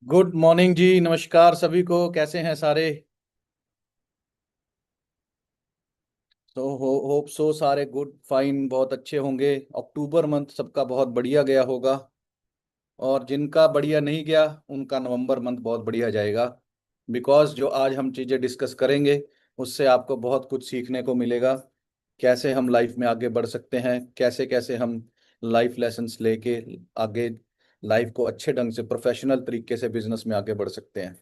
Good morning जी। नमस्कार सभी को। कैसे हैं सारे? तो होप सो सारे गुड फाइन बहुत अच्छे होंगे। अक्टूबर मंथ सबका बहुत बढ़िया गया होगा। और जिनका बढ़िया नहीं गया उनका नवंबर मंथ बहुत बढ़िया जाएगा। बिकॉज जो आज हम चीज़ें डिस्कस करेंगे उससे आपको बहुत कुछ सीखने को मिलेगा। कैसे हम लाइफ में आगे बढ़ सकते हैं, कैसे कैसे हम लाइफ लेसन्स लेके आगे लाइफ को अच्छे ढंग से प्रोफेशनल तरीके से बिजनेस में आगे बढ़ सकते हैं।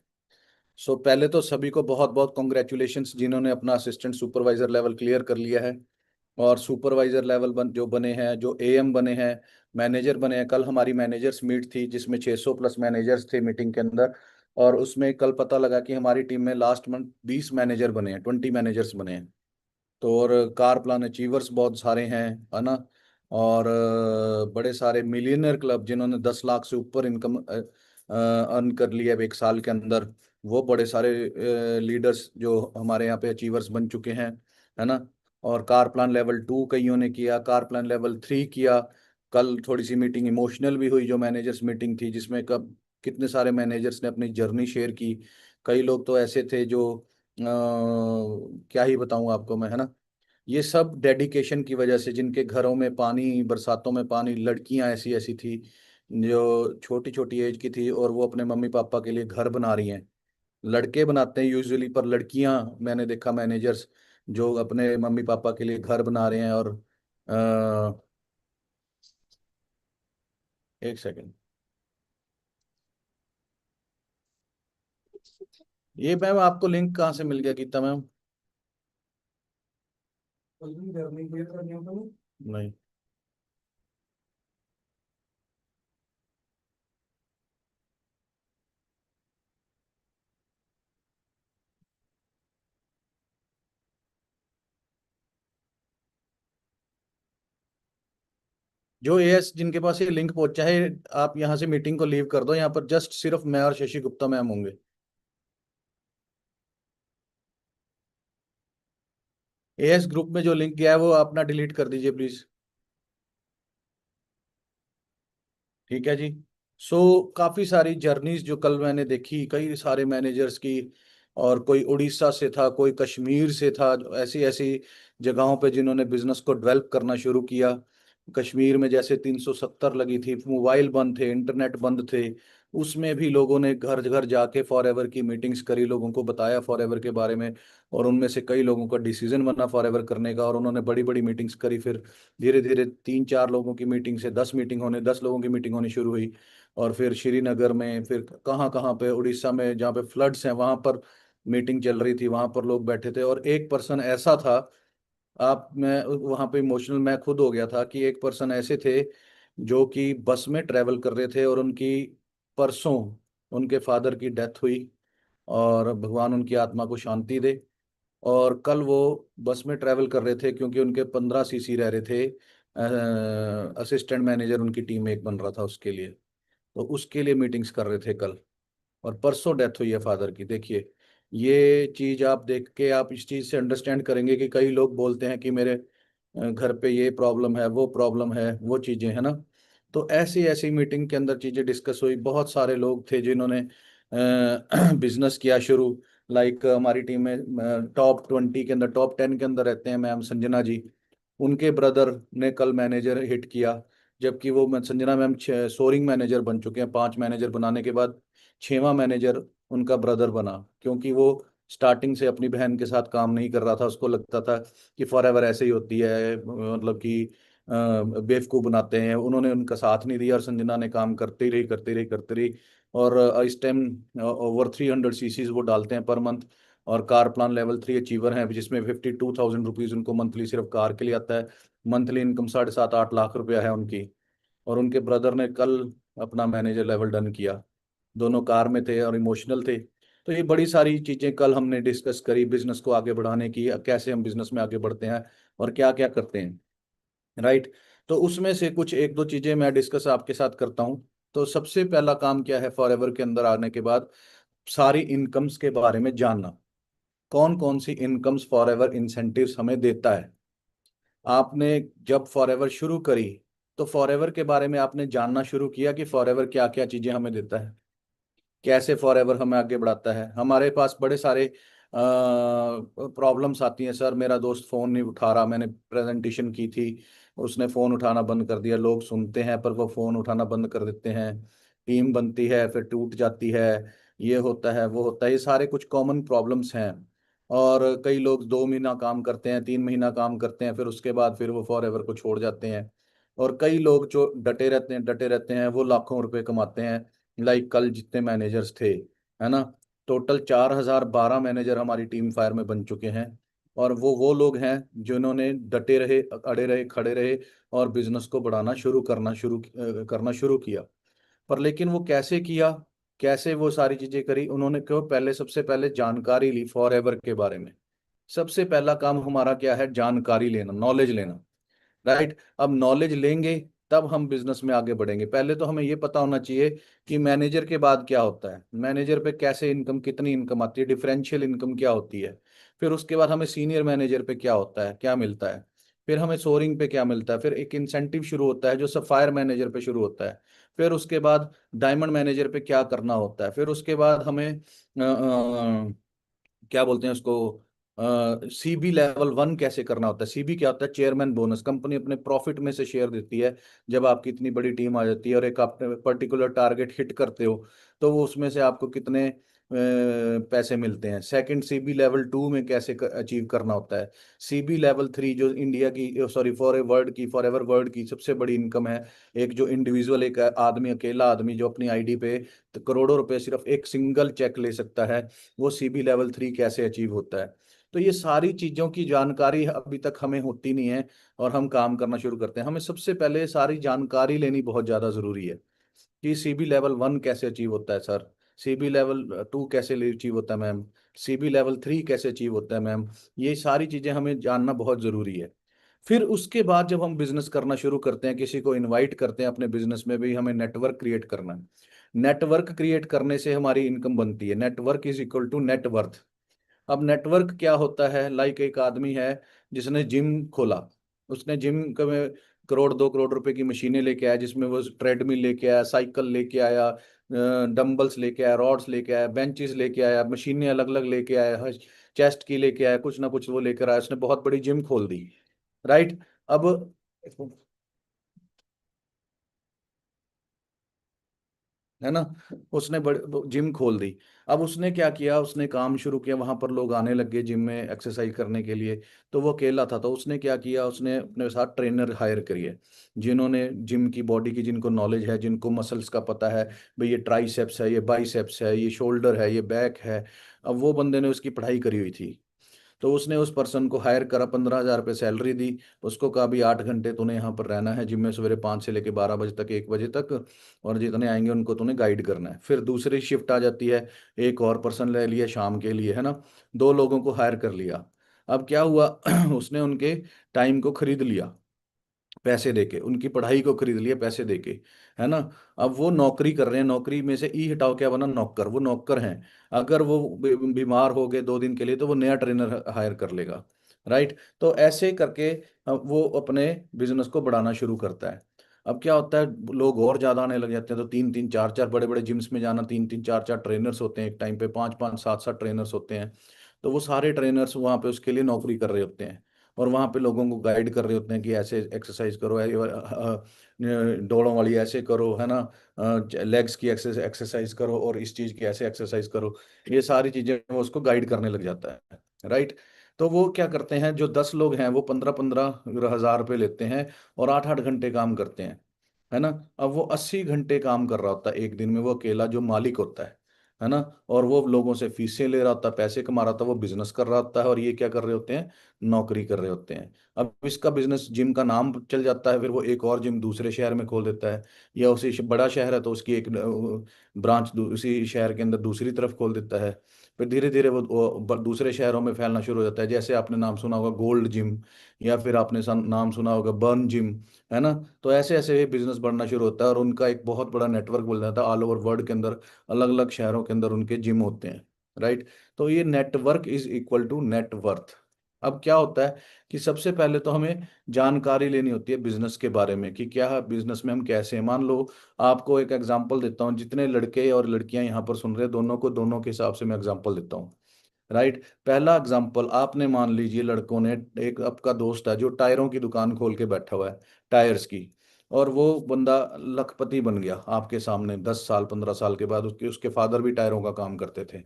पहले तो सभी को बहुत बहुत कॉन्ग्रेचुलेशंस जिन्होंने अपना असिस्टेंट सुपरवाइजर लेवल क्लियर कर लिया है। और सुपरवाइजर लेवल जो बने हैं, जो एएम बने हैं, मैनेजर बने हैं। कल हमारी मैनेजर्स मीट थी जिसमें 600 प्लस मैनेजर्स थे मीटिंग के अंदर। और उसमें कल पता लगा कि हमारी टीम में लास्ट मंथ 20 मैनेजर बने हैं, 20 मैनेजर्स बने हैं। तो और कार प्लान अचीवर्स बहुत सारे हैं, है ना। और बड़े सारे मिलियनर क्लब जिन्होंने 10 लाख से ऊपर इनकम अर्न कर लिया है एक साल के अंदर, वो बड़े सारे लीडर्स जो हमारे यहाँ पे अचीवर्स बन चुके हैं, है ना। और कार प्लान लेवल 2 कईयों ने किया, कार प्लान लेवल 3 किया। कल थोड़ी सी मीटिंग इमोशनल भी हुई, जो मैनेजर्स मीटिंग थी जिसमें कब कितने सारे मैनेजर्स ने अपनी जर्नी शेयर की। कई लोग तो ऐसे थे जो क्या ही बताऊं आपको मैं, है ना। ये सब डेडिकेशन की वजह से, जिनके घरों में पानी, बरसातों में पानी, लड़कियां ऐसी ऐसी थी जो छोटी छोटी एज की थी और वो अपने मम्मी पापा के लिए घर बना रही हैं। लड़के बनाते हैं यूजुअली, पर लड़कियां मैंने देखा मैनेजर्स जो अपने मम्मी पापा के लिए घर बना रहे हैं। और एक सेकंड, ये मैम आपको लिंक कहाँ से मिल गया गीता मैम? नहीं। जो एएस जिनके पास ये लिंक पहुंचा है, आप यहाँ से मीटिंग को लीव कर दो। यहाँ पर जस्ट सिर्फ मैं और शशि गुप्ता मैम होंगे। एएस ग्रुप में जो लिंक गया है वो अपना डिलीट कर दीजिए प्लीज। ठीक है जी। काफी सारी जर्नीज जो कल मैंने देखी, कई सारे मैनेजर्स की। और कोई उड़ीसा से था, कोई कश्मीर से था, ऐसी ऐसी जगहों पे जिन्होंने बिजनेस को डेवलप करना शुरू किया। कश्मीर में जैसे 370 लगी थी, मोबाइल बंद थे, इंटरनेट बंद थे। उसमें भी लोगों ने घर घर जाके फॉरएवर की मीटिंग्स करी, लोगों को बताया फॉरएवर के बारे में। और उनमें से कई लोगों का डिसीजन बना फॉरएवर करने का, और उन्होंने बड़ी बड़ी मीटिंग्स करी। फिर धीरे धीरे 3-4 लोगों की मीटिंग से 10 लोगों की मीटिंग होनी शुरू हुई। और फिर श्रीनगर में, फिर कहाँ कहाँ पे, उड़ीसा में जहाँ पे फ्लड्स हैं वहां पर मीटिंग चल रही थी, वहां पर लोग बैठे थे। और एक पर्सन ऐसा था, आप मैं वहां पे इमोशनल मैं खुद हो गया था कि एक पर्सन ऐसे थे जो कि बस में ट्रेवल कर रहे थे और उनकी परसों उनके फादर की डेथ हुई। और भगवान उनकी आत्मा को शांति दे। और कल वो बस में ट्रैवल कर रहे थे क्योंकि उनके 15 सीसी रह रहे थे। असिस्टेंट मैनेजर उनकी टीम में एक बन रहा था उसके लिए। तो उसके लिए मीटिंग्स कर रहे थे कल। और परसों डेथ हुई है फादर की। देखिए, ये चीज आप देख के आप इस चीज से अंडरस्टैंड करेंगे कि कई लोग बोलते हैं कि मेरे घर पे ये प्रॉब्लम है, वो प्रॉब्लम है, वो चीजें है ना। तो ऐसी ऐसी मीटिंग के अंदर चीजें डिस्कस हुई। बहुत सारे लोग थे जिन्होंने बिजनेस किया शुरू। लाइक हमारी टीम में टॉप 20 के अंदर, टॉप 10 के अंदर रहते हैं मैम संजना जी। उनके ब्रदर ने कल मैनेजर हिट किया। जबकि वो संजना मैम सोरिंग मैनेजर बन चुके हैं। 5 मैनेजर बनाने के बाद 6वां मैनेजर उनका ब्रदर बना, क्योंकि वो स्टार्टिंग से अपनी बहन के साथ काम नहीं कर रहा था। उसको लगता था कि फॉरएवर ऐसे ही होती है, मतलब कि बेवकूफ़ बनाते हैं। उन्होंने उनका साथ नहीं दिया और संजना ने काम करते ही रही, करते रही, करते रही। और इस टाइम ओवर 300 सीसीज वो डालते हैं पर मंथ। और कार प्लान लेवल 3 अचीवर हैं, जिसमें 52,000 रुपीज उनको मंथली सिर्फ कार के लिए आता है। मंथली इनकम 7.5-8 लाख रुपया है उनकी। और उनके ब्रदर ने कल अपना मैनेजर लेवल डन किया। दोनों कार में थे और इमोशनल थे। तो ये बड़ी सारी चीजें कल हमने डिस्कस करी बिजनेस को आगे बढ़ाने की, कैसे हम बिजनेस में आगे बढ़ते हैं और क्या क्या करते हैं। राइट। तो उसमें से कुछ एक दो चीजें मैं डिस्कस आपके साथ करता हूँ। तो सबसे पहला काम क्या है फॉरएवर के अंदर आने के बाद? सारी इनकम्स के बारे में जानना। कौन कौन सी इनकम्स फॉरएवर इंसेंटिव्स हमें देता है। आपने जब फॉरएवर शुरू करी तो फॉरएवर के बारे में आपने जानना शुरू किया कि फॉरएवर क्या क्या चीजें हमें देता है। कैसे फॉर एवर हमें आगे बढ़ाता है। हमारे पास बड़े सारे प्रॉब्लम्स आती हैं, सर मेरा दोस्त फ़ोन नहीं उठा रहा, मैंने प्रेजेंटेशन की थी, उसने फ़ोन उठाना बंद कर दिया। लोग सुनते हैं पर वो फ़ोन उठाना बंद कर देते हैं, टीम बनती है फिर टूट जाती है, ये होता है वो होता है, ये सारे कुछ कॉमन प्रॉब्लम्स हैं। और कई लोग 2 महीना काम करते हैं, 3 महीना काम करते हैं, फिर उसके बाद फिर वो फॉर एवर को छोड़ जाते हैं। और कई लोग जो डटे रहते हैं वो लाखों रुपए कमाते हैं। लाइक कल जितने मैनेजर्स थे, है ना, टोटल 4,012 मैनेजर हमारी टीम फायर में बन चुके हैं। और वो लोग हैं जिन्होंने डटे रहे, अड़े रहे, खड़े रहे, और बिजनेस को बढ़ाना करना शुरू किया। पर लेकिन वो कैसे किया, कैसे वो सारी चीजें करी, उन्होंने क्यों, पहले सबसे पहले जानकारी ली फॉर एवर के बारे में। सबसे पहला काम हमारा क्या है, जानकारी लेना, नॉलेज लेना। राइट, अब नॉलेज लेंगे तब हम बिजनेस में आगे बढ़ेंगे। पहले तो हमें ये पता होना चाहिए कि मैनेजर के बाद क्या होता है, मैनेजर पे कैसे इनकम, कितनी इनकम आती है, डिफरेंशियल इनकम क्या होती है। फिर उसके बाद हमें सीनियर मैनेजर पे क्या होता है, क्या मिलता है। फिर हमें सोरिंग पे क्या मिलता है, फिर एक इंसेंटिव शुरू होता है जो सफायर मैनेजर पे शुरू होता है। फिर उसके बाद डायमंड मैनेजर पे क्या करना होता है। फिर उसके बाद हमें क्या बोलते हैं उसको, सीबी लेवल 1 कैसे करना होता है। सीबी क्या होता है, चेयरमैन बोनस, कंपनी अपने प्रॉफिट में से शेयर देती है। जब आपकी इतनी बड़ी टीम आ जाती है और एक आपने पर्टिकुलर टारगेट हिट करते हो, तो वो उसमें से आपको कितने पैसे मिलते हैं। सेकंड, CB लेवल 2 में कैसे अचीव करना होता है। CB लेवल 3 जो इंडिया की, सॉरी, फॉर एवर वर्ल्ड की सबसे बड़ी इनकम है। एक जो इंडिविजुअल, एक आदमी, अकेला आदमी जो अपनी आईडी पे तो करोड़ों रुपए सिर्फ एक सिंगल चेक ले सकता है, वो CB लेवल 3 कैसे अचीव होता है। तो ये सारी चीजों की जानकारी अभी तक हमें होती नहीं है, और हम काम करना शुरू करते हैं। हमें सबसे पहले सारी जानकारी लेनी बहुत ज्यादा जरूरी है कि CB लेवल 1 कैसे अचीव होता है सर, CB लेवल 2 कैसे अचीव होता है मैम, CB लेवल 3 कैसे अचीव होता है मैम। ये सारी चीजें हमें जानना बहुत जरूरी है। फिर उसके बाद जब हम बिजनेस करना शुरू करते हैं, किसी को इनवाइट करते हैं अपने बिजनेस में भी, हमें नेटवर्क क्रिएट करना है। नेटवर्क क्रिएट करने से हमारी इनकम बनती है। Network is equal to net. अब नेटवर्क क्या होता है, लाइक एक आदमी है जिसने जिम खोला, उसने जिम में करोड़ 2 करोड़ रुपए की मशीनें लेके आया, जिसमें वो ट्रेडमिल लेके आया, साइकिल लेके आया, डंबल्स लेके आया, रॉड्स लेके आया, बेंचेस लेके आया, मशीनें अलग अलग लेके आया, चेस्ट की लेके आया, कुछ ना कुछ वो लेकर आया, उसने बहुत बड़ी जिम खोल दी। राइट। अब है ना, उसने बड़े जिम खोल दी। अब उसने क्या किया, उसने काम शुरू किया, वहां पर लोग आने लगे जिम में एक्सरसाइज करने के लिए। तो वो अकेला था, तो उसने क्या किया, उसने अपने साथ ट्रेनर हायर करिए, जिन्होंने जिम की बॉडी की, जिनको नॉलेज है, जिनको मसल्स का पता है, भाई ये ट्राइसेप्स है, ये बाइसेप्स है, ये शोल्डर है, ये बैक है। अब वो बंदे ने उसकी पढ़ाई करी हुई थी, तो उसने उस पर्सन को हायर करा, 15,000 रुपये सैलरी दी। उसको कहा भी 8 घंटे तूने यहाँ पर रहना है जिम में, सवेरे 5 से लेके 12 बजे तक, 1 बजे तक, और जितने आएंगे उनको तूने गाइड करना है। फिर दूसरी शिफ्ट आ जाती है, एक और पर्सन ले लिया शाम के लिए, है ना, 2 लोगों को हायर कर लिया। अब क्या हुआ उसने उनके टाइम को खरीद लिया पैसे देके, उनकी पढ़ाई को खरीद लिया पैसे देके, है ना। अब वो नौकरी कर रहे हैं, नौकरी में से ई हटाओ, क्या बना, नौकर, वो नौकर हैं। अगर वो बीमार हो गए 2 दिन के लिए तो वो नया ट्रेनर हायर कर लेगा। राइट। तो ऐसे करके वो अपने बिजनेस को बढ़ाना शुरू करता है। अब क्या होता है, लोग और ज्यादा आने लग जाते हैं, तो 3 3 4 4 बड़े बड़े जिम्स में जाना, 3 3 4 4 ट्रेनर्स होते हैं एक टाइम पे, 5 5 7 7 ट्रेनर्स होते हैं। तो वो सारे ट्रेनर्स वहाँ पे उसके लिए नौकरी कर रहे होते हैं, और वहाँ पे लोगों को गाइड कर रहे होते हैं कि ऐसे एक्सरसाइज करो, दौड़ों वाली ऐसे करो, है ना, लेग्स की एक्सरसाइज करो, और इस चीज़ की ऐसे एक्सरसाइज करो। ये सारी चीज़ें वो उसको गाइड करने लग जाता है। राइट। तो वो क्या करते हैं, जो 10 लोग हैं वो 15 15 हजार रुपये लेते हैं, और 8 8 घंटे काम करते हैं, है ना। अब वो 80 घंटे काम कर रहा होता है एक दिन में, वो अकेला जो मालिक होता है ना। और वो लोगों से फीसें ले रहा होता है, पैसे कमा रहा होता है, वो बिजनेस कर रहा होता है, और ये क्या कर रहे होते हैं, नौकरी कर रहे होते हैं। अब इसका बिजनेस, जिम का नाम चल जाता है, फिर वो एक और जिम दूसरे शहर में खोल देता है, या उसी बड़ा शहर है तो उसकी एक ब्रांच उसी शहर के अंदर दूसरी तरफ खोल देता है। फिर धीरे धीरे वो दूसरे शहरों में फैलना शुरू हो जाता है। जैसे आपने नाम सुना होगा गोल्ड जिम, या फिर आपने नाम सुना होगा बर्न जिम, है ना। तो ऐसे ऐसे बिजनेस बढ़ना शुरू होता है, और उनका एक बहुत बड़ा नेटवर्क बन जाता है ऑल ओवर वर्ल्ड के अंदर, अलग अलग शहरों के अंदर उनके जिम होते हैं। राइट। तो ये network is equal to net. अब क्या होता है कि सबसे पहले तो हमें जानकारी लेनी होती है बिजनेस के बारे में कि क्या बिजनेस में हम कैसे हैं। मान लो, आपको एक एग्जांपल देता हूँ, जितने लड़के और लड़कियां यहाँ पर सुन रहे हैं, दोनों को दोनों के हिसाब से मैं एग्जांपल देता हूँ। राइट, पहला एग्जांपल, आपने मान लीजिए लड़कों ने, एक आपका दोस्त है जो टायरों की दुकान खोल के बैठा हुआ है, टायर्स की, और वो बंदा लखपति बन गया आपके सामने 10 साल 15 साल के बाद। उसके उसके फादर भी टायरों का काम करते थे।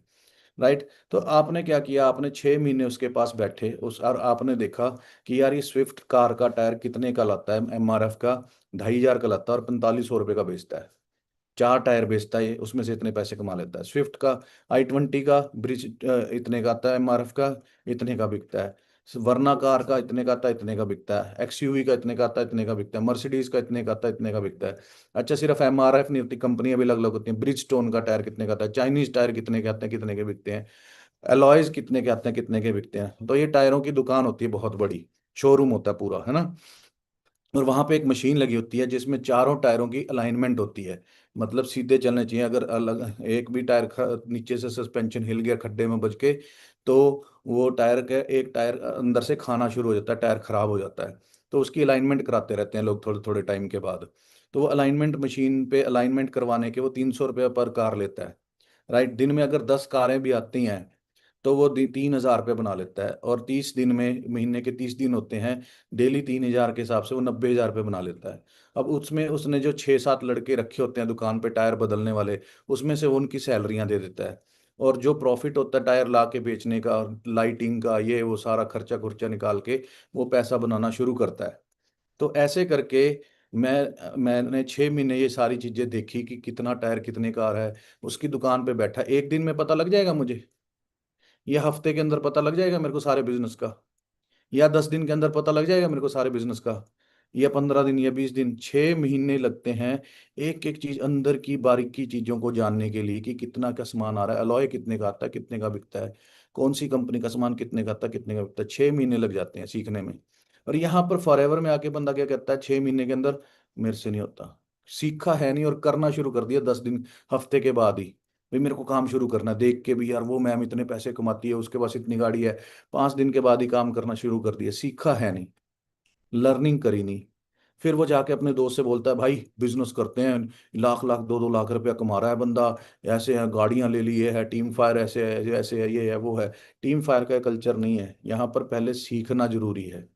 राइट, तो आपने क्या किया, आपने 6 महीने उसके पास बैठे उस, और आपने देखा कि यार ये स्विफ्ट कार का टायर कितने का लाता है, एमआरएफ का 2,500 का लाता है और 4500 रुपये का बेचता है। 4 टायर बेचता है ये, उसमें से इतने पैसे कमा लेता है। स्विफ्ट का i20 का ब्रिज इतने का आता है, एमआरएफ का इतने का बिकता है। वरना कार का इतने का आता है, इतने का बिकता है। एक्सयूवी का इतने का आता है, इतने का बिकता है। मर्सिडीज का इतने का आता है, इतने का बिकता है। अच्छा, सिर्फ एमआरएफ नहीं होती, कंपनियां भी अलग अलग होती हैं। ब्रिज स्टोन का टायर कितने का आता है, चाइनीज टायर कितने के आते हैं, कितने के बिकते हैं। अलॉयज कितने के आते हैं, कितने के बिकते हैं। तो ये टायरों की दुकान होती है, बहुत बड़ी शोरूम होता है पूरा, है ना। और वहां पे एक मशीन लगी होती है जिसमें चारों टायरों की अलाइनमेंट होती है, मतलब सीधे चलने चाहिए। अगर अलग एक भी टायर नीचे से सस्पेंशन हिल गया खड्डे में बज के, तो वो टायर के एक टायर अंदर से खाना शुरू हो जाता है, टायर खराब हो जाता है। तो उसकी अलाइनमेंट कराते रहते हैं लोग थोड़े थोड़े टाइम के बाद। तो वो अलाइनमेंट मशीन पे अलाइनमेंट करवाने के वो 300 रुपये पर कार लेता है। राइट, दिन में अगर 10 कारें भी आती हैं तो वो 3,000 रुपये बना लेता है। और 30 दिन में, महीने के 30 दिन होते हैं, डेली 3,000 के हिसाब से वो 90,000 रुपये बना लेता है। अब उसमें उसने जो 6-7 लड़के रखे होते हैं दुकान पे टायर बदलने वाले, उसमें से वो उनकी सैलरियां दे देता है। और जो प्रॉफिट होता है टायर ला के बेचने का, लाइटिंग का, ये वो सारा खर्चा खुर्चा निकाल के वो पैसा बनाना शुरू करता है। तो ऐसे करके मैंने 6 महीने ये सारी चीजें देखी कि कितना टायर कितने का आ रहा है। उसकी दुकान पे बैठा, एक दिन में पता लग जाएगा मुझे, या हफ्ते के अंदर पता लग जाएगा मेरे को सारे बिजनेस का, या 10 दिन के अंदर पता लग जाएगा मेरे को सारे बिजनेस का, या 15 दिन या 20 दिन, 6 महीने लगते हैं एक एक चीज अंदर की बारीकी चीजों को जानने के लिए कि कितना का सामान आ रहा है, अलॉय कितने का आता है, कितने का बिकता है, कौन सी कंपनी का सामान कितने का आता है, कितने का बिकता है। 6 महीने लग जाते हैं सीखने में। और यहाँ पर फॉरएवर में आके बंदा क्या कहता है, 6 महीने के अंदर मेरे से नहीं होता। सीखा है नहीं और करना शुरू कर दिया 10 दिन, हफ्ते के बाद ही, भाई मेरे को काम शुरू करना है। देख के भी यार वो मैम इतने पैसे कमाती है, उसके पास इतनी गाड़ी है, 5 दिन के बाद ही काम करना शुरू कर दिया। सीखा है नहीं, लर्निंग करी नहीं। फिर वो जाके अपने दोस्त से बोलता है भाई बिजनेस करते हैं, लाख लाख 2-2 लाख रुपया कमा रहा है बंदा, ऐसे है, गाड़ियां ले ली, ये है टीम फायर, ऐसे है, ऐसे है, ये है, वो है। टीम फायर का कल्चर नहीं है यहाँ पर, पहले सीखना जरूरी है।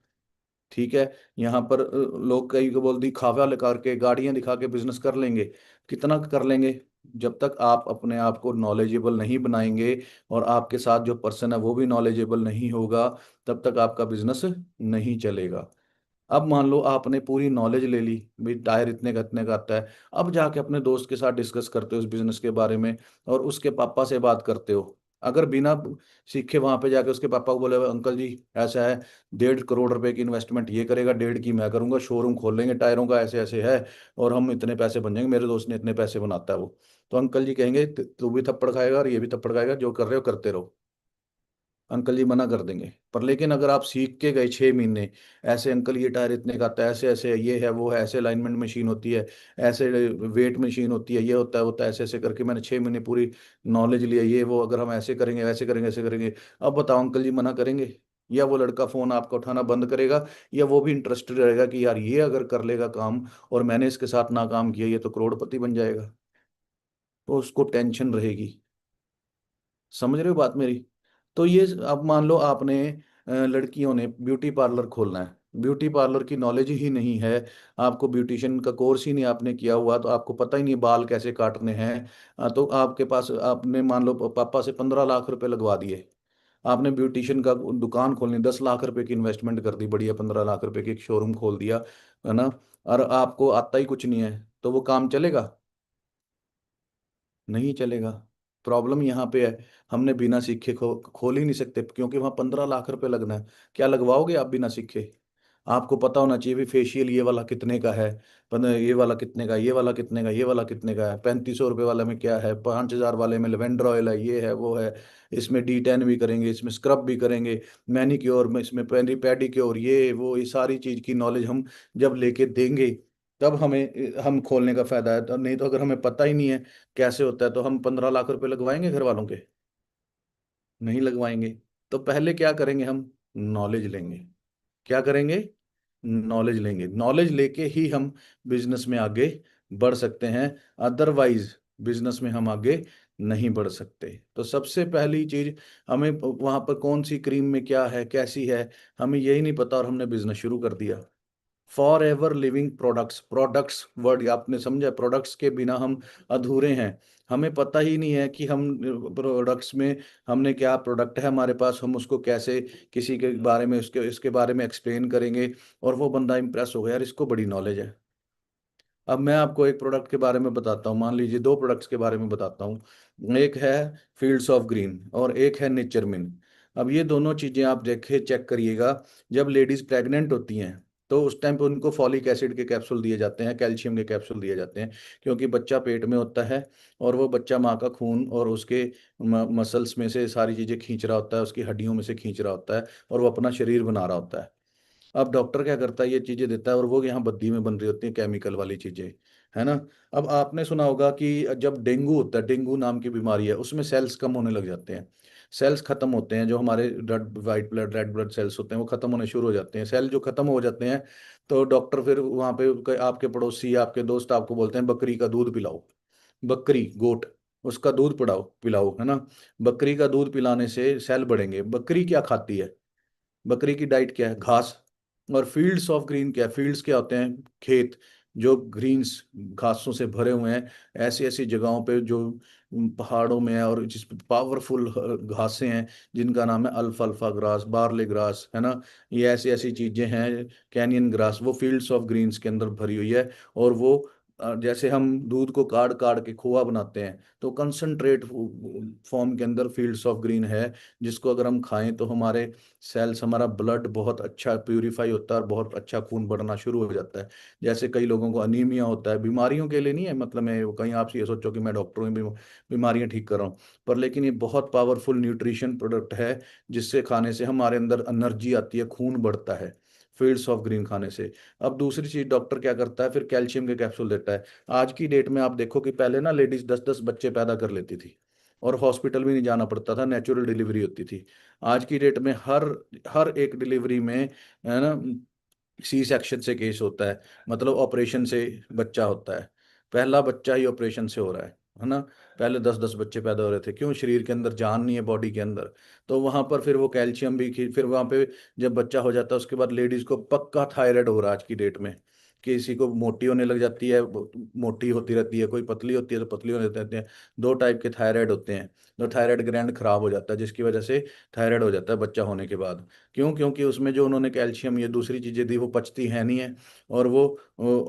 ठीक है, यहाँ पर लोग कई को बोल दी खावा लगा के गाड़ियां दिखा के बिजनेस कर लेंगे। कितना कर लेंगे, जब तक आप अपने आप को नॉलेजेबल नहीं बनाएंगे और आपके साथ जो पर्सन है वो भी नॉलेजेबल नहीं होगा, तब तक आपका बिजनेस नहीं चलेगा। अब मान लो आपने पूरी नॉलेज ले ली, भाई टायर इतने का आता है। अब जाके अपने दोस्त के साथ डिस्कस करते हो इस बिजनेस के बारे में, और उसके पापा से बात करते हो। अगर बिना सीखे वहां पे जाके उसके पापा को बोले अंकल जी ऐसा है, 1.5 करोड़ रुपए की इन्वेस्टमेंट ये करेगा, 1.5 की मैं करूंगा, शोरूम खोल लेंगे टायरों का, ऐसे ऐसे है, और हम इतने पैसे बन जाएंगे, मेरे दोस्त ने इतने पैसे बनाता है वो। तो अंकल जी कहेंगे तू भी थप्पड़ खाएगा और ये भी थप्पड़ खाएगा, जो कर रहे हो करते रहो। अंकल जी मना कर देंगे। पर लेकिन अगर आप सीख के गए 6 महीने, ऐसे अंकल ये टायर इतने का आता है, ऐसे ऐसे ये है, वो है, ऐसे अलाइनमेंट मशीन होती है, ऐसे वेट मशीन होती है, ये होता है, ऐसे ऐसे करके मैंने 6 महीने पूरी नॉलेज लिया, ये वो, अगर हम ऐसे करेंगे, वैसे करेंगे, ऐसे करेंगे। अब बताओ अंकल जी मना करेंगे, या वो लड़का फोन आपका उठाना बंद करेगा, या वो भी इंटरेस्टेड रहेगा कि यार ये अगर कर लेगा काम और मैंने इसके साथ ना काम किया, ये तो करोड़पति बन जाएगा। तो उसको टेंशन रहेगी। समझ रहे हो बात मेरी। तो ये, अब मान लो आपने लड़कियों ने ब्यूटी पार्लर खोलना है, ब्यूटी पार्लर की नॉलेज ही नहीं है, आपको ब्यूटिशियन का कोर्स ही नहीं आपने किया हुआ, तो आपको पता ही नहीं बाल कैसे काटने हैं। तो आपके पास, आपने मान लो पापा से 15 लाख रुपए लगवा दिए, आपने ब्यूटिशियन का दुकान खोलनी, 10 लाख रुपए की इन्वेस्टमेंट कर दी, बढ़िया 15 लाख रुपए की एक शोरूम खोल दिया, है ना। और आपको आता ही कुछ नहीं है, तो वो काम चलेगा? नहीं चलेगा। प्रॉब्लम यहाँ पे है, हमने बिना सीखे खोल ही नहीं सकते, क्योंकि वहां 15 लाख रुपए लगना है। क्या लगवाओगे आप बिना सीखे? आपको पता होना चाहिए भी फेशियल ये वाला कितने का है, ये वाला कितने का, ये वाला कितने का, ये वाला कितने का है, 3500 रुपये वाला में क्या है, 5,000 वाले में लेवेंडर ऑयल है, ये है, वो है। इसमें D10 भी करेंगे, इसमें स्क्रब भी करेंगे, मैनिक्योर में, इसमें पेडिक्योर, ये वो, ये सारी चीज की नॉलेज हम जब लेके देंगे, तब हमें हम खोलने का फायदा है। तो नहीं तो अगर हमें पता ही नहीं है कैसे होता है, तो हम 15 लाख रुपए लगवाएंगे घर वालों के? नहीं लगवाएंगे। तो पहले क्या करेंगे हम, नॉलेज लेंगे। क्या करेंगे? नॉलेज लेंगे। नॉलेज लेके ही हम बिजनेस में आगे बढ़ सकते हैं, अदरवाइज बिजनेस में हम आगे नहीं बढ़ सकते। तो सबसे पहली चीज, हमें वहां पर कौन सी क्रीम में क्या है, कैसी है, हमें यही नहीं पता और हमने बिजनेस शुरू कर दिया। For ever living products, products word आपने समझा, प्रोडक्ट्स के बिना हम अधूरे हैं। हमें पता ही नहीं है कि हम प्रोडक्ट्स में हमने क्या प्रोडक्ट है हमारे पास, हम उसको कैसे किसी के बारे में उसके इसके बारे में एक्सप्लेन करेंगे और वो बंदा इंप्रेस हो गया, यार इसको बड़ी नॉलेज है। अब मैं आपको एक प्रोडक्ट के बारे में बताता हूँ, मान लीजिए दो प्रोडक्ट्स के बारे में बताता हूँ। एक है फील्ड्स ऑफ ग्रीन और एक है नेचरमिन। अब ये दोनों चीज़ें आप देखे चेक करिएगा। जब लेडीज प्रेग्नेंट होती हैं तो उस टाइम पे उनको फॉलिक एसिड के कैप्सूल दिए जाते हैं, कैल्शियम के कैप्सूल दिए जाते हैं, क्योंकि बच्चा पेट में होता है और वो बच्चा माँ का खून और उसके मसल्स में से सारी चीज़ें खींच रहा होता है, उसकी हड्डियों में से खींच रहा होता है और वो अपना शरीर बना रहा होता है। अब डॉक्टर क्या करता है, ये चीजें देता है और वो यहाँ बद्दी में बन रही होती हैं केमिकल वाली चीजें, है ना। अब आपने सुना होगा कि जब डेंगू होता है, डेंगू नाम की बीमारी है, उसमें सेल्स कम होने लग जाते हैं। सेल्स खत्म होते हैं, जो हमारे red white blood red blood cells होते हैं वो खत्म होने शुरू हो जाते हैं। सेल जो खत्म हो जाते हैं तो डॉक्टर फिर वहाँ पे आपके पड़ोसी आपके दोस्त आपको बोलते हैं बकरी का दूध पिलाओ। बकरी गोट, उसका दूध पिलाओ पिलाओ, है ना। बकरी का दूध पिलाने से सेल बढ़ेंगे। बकरी क्या खाती है? बकरी की डाइट क्या है? घास। और फील्ड्स ऑफ ग्रीन क्या है? फील्ड्स क्या होते हैं? खेत, जो ग्रीन्स घासों से भरे हुए हैं। ऐसी ऐसी जगहों पे जो पहाड़ों में है और जिस पावरफुल घासें हैं, जिनका नाम है अल्फाल्फा ग्रास, बार्ले ग्रास, है ना। ये ऐसी ऐसी चीजें हैं, कैनियन ग्रास, वो फील्ड्स ऑफ ग्रीन्स के अंदर भरी हुई है। और वो जैसे हम दूध को काढ़ काढ़ के खोआ बनाते हैं, तो कंसंट्रेट फॉर्म के अंदर फील्ड्स ऑफ ग्रीन है, जिसको अगर हम खाएं तो हमारे सेल्स, हमारा ब्लड बहुत अच्छा प्यूरिफाई होता है और बहुत अच्छा खून बढ़ना शुरू हो जाता है। जैसे कई लोगों को अनीमिया होता है, बीमारियों के लिए नहीं है, मतलब मैं कहीं आपसे ये सोचो कि मैं डॉक्टर हूँ बीमारियां ठीक कर रहा हूँ, पर लेकिन ये बहुत पावरफुल न्यूट्रिशन प्रोडक्ट है, जिससे खाने से हमारे अंदर एनर्जी आती है, खून बढ़ता है फील्ड्स ऑफ ग्रीन खाने से। अब दूसरी चीज डॉक्टर क्या करता है, फिर कैल्शियम के कैप्सूल देता है। आज की डेट में आप देखो कि पहले ना लेडीज 10-10 बच्चे पैदा कर लेती थी और हॉस्पिटल भी नहीं जाना पड़ता था, नेचुरल डिलीवरी होती थी। आज की डेट में हर हर एक डिलीवरी में, है ना, सी सेक्शन से केस होता है, मतलब ऑपरेशन से बच्चा होता है। पहला बच्चा ही ऑपरेशन से हो रहा है ना। पहले 10-10 बच्चे पैदा हो रहे थे, क्यों? शरीर के अंदर जान नहीं है, बॉडी के अंदर। तो वहां पर फिर वो कैल्शियम भी फिर वहां पे जब बच्चा हो जाता है उसके बाद लेडीज को पक्का थायराइड हो रहा है आज की डेट में। किसी को मोटी होने लग जाती है, मोटी होती रहती है, कोई पतली होती है तो पतली होने रहती है। दो टाइप के थायराइड होते हैं। तो थायराइड ग्लैंड खराब हो जाता है, जिसकी वजह से थायराइड हो जाता है बच्चा होने के बाद। क्यों? क्योंकि उसमें जो उन्होंने कैल्शियम ये दूसरी चीजें दी वो पचती है नहीं है, और वो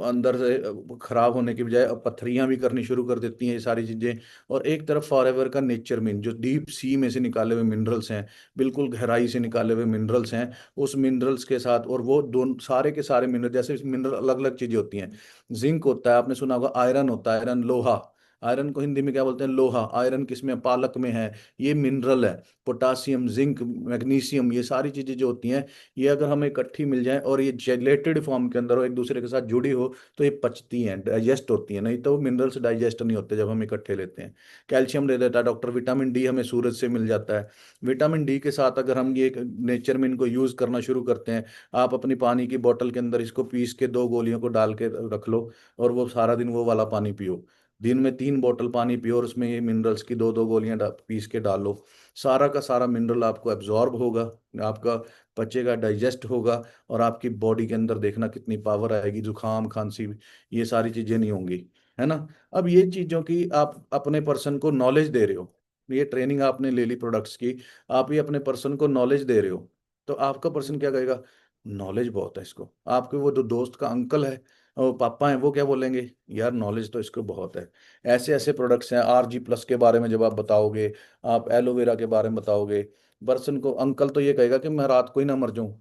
अंदर से खराब होने की बजाय अब पत्थरियां भी करनी शुरू कर देती हैं ये सारी चीजें। और एक तरफ फॉरएवर का नेचर मिन, जो डीप सी में से निकाले हुए मिनरल्स हैं, बिल्कुल गहराई से निकाले हुए मिनरल्स हैं, उस मिनरल्स के साथ, और वो दोनों सारे के सारे मिनरल, जैसे मिनरल अलग अलग चीजें होती हैं। जिंक होता है, आपने सुना होगा, आयरन होता है, आयरन लोहा। आयरन को हिंदी में क्या बोलते हैं? लोहा। आयरन किसमें? पालक में है, ये मिनरल है। पोटासियम, जिंक, मैग्नीशियम, ये सारी चीजें जो होती हैं, ये अगर हमें इकट्ठी मिल जाए और ये जेलेटेड फॉर्म के अंदर हो, एक दूसरे के साथ जुड़ी हो, तो ये पचती हैं, डाइजेस्ट होती हैं। नहीं तो मिनरल्स डाइजेस्ट नहीं होते जब हम इकट्ठे लेते हैं। कैल्शियम ले लेता है डॉक्टर, विटामिन डी हमें सूरज से मिल जाता है। विटामिन डी के साथ अगर हम ये नेचर में इनको यूज करना शुरू करते हैं, आप अपनी पानी की बोतल के अंदर इसको पीस के 2 गोलियों को डाल के रख लो और वो सारा दिन वो वाला पानी पियो। दिन में 3 बोतल पानी पियो और उसमें ये मिनरल्स की 2-2 गोलियां पीस के डालो। सारा का सारा मिनरल आपको एब्जॉर्ब होगा, आपका पचेगा, डाइजेस्ट होगा, और आपकी बॉडी के अंदर देखना कितनी पावर आएगी, जुकाम खांसी ये सारी चीजें नहीं होंगी, है ना। अब ये चीजों की आप अपने पर्सन को नॉलेज दे रहे हो, ये ट्रेनिंग आपने ले ली प्रोडक्ट्स की, आप ये अपने पर्सन को नॉलेज दे रहे हो, तो आपका पर्सन क्या कहेगा? नॉलेज बहुत है इसको। आपके वो जो दोस्त का अंकल है और पापा हैं, वो क्या बोलेंगे? यार नॉलेज तो इसको बहुत है। ऐसे ऐसे प्रोडक्ट्स हैं, RG+ के बारे में जब आप बताओगे, आप एलोवेरा के बारे में बताओगे, पर्सन को अंकल तो ये कहेगा कि मैं रात को ही ना मर जाऊं।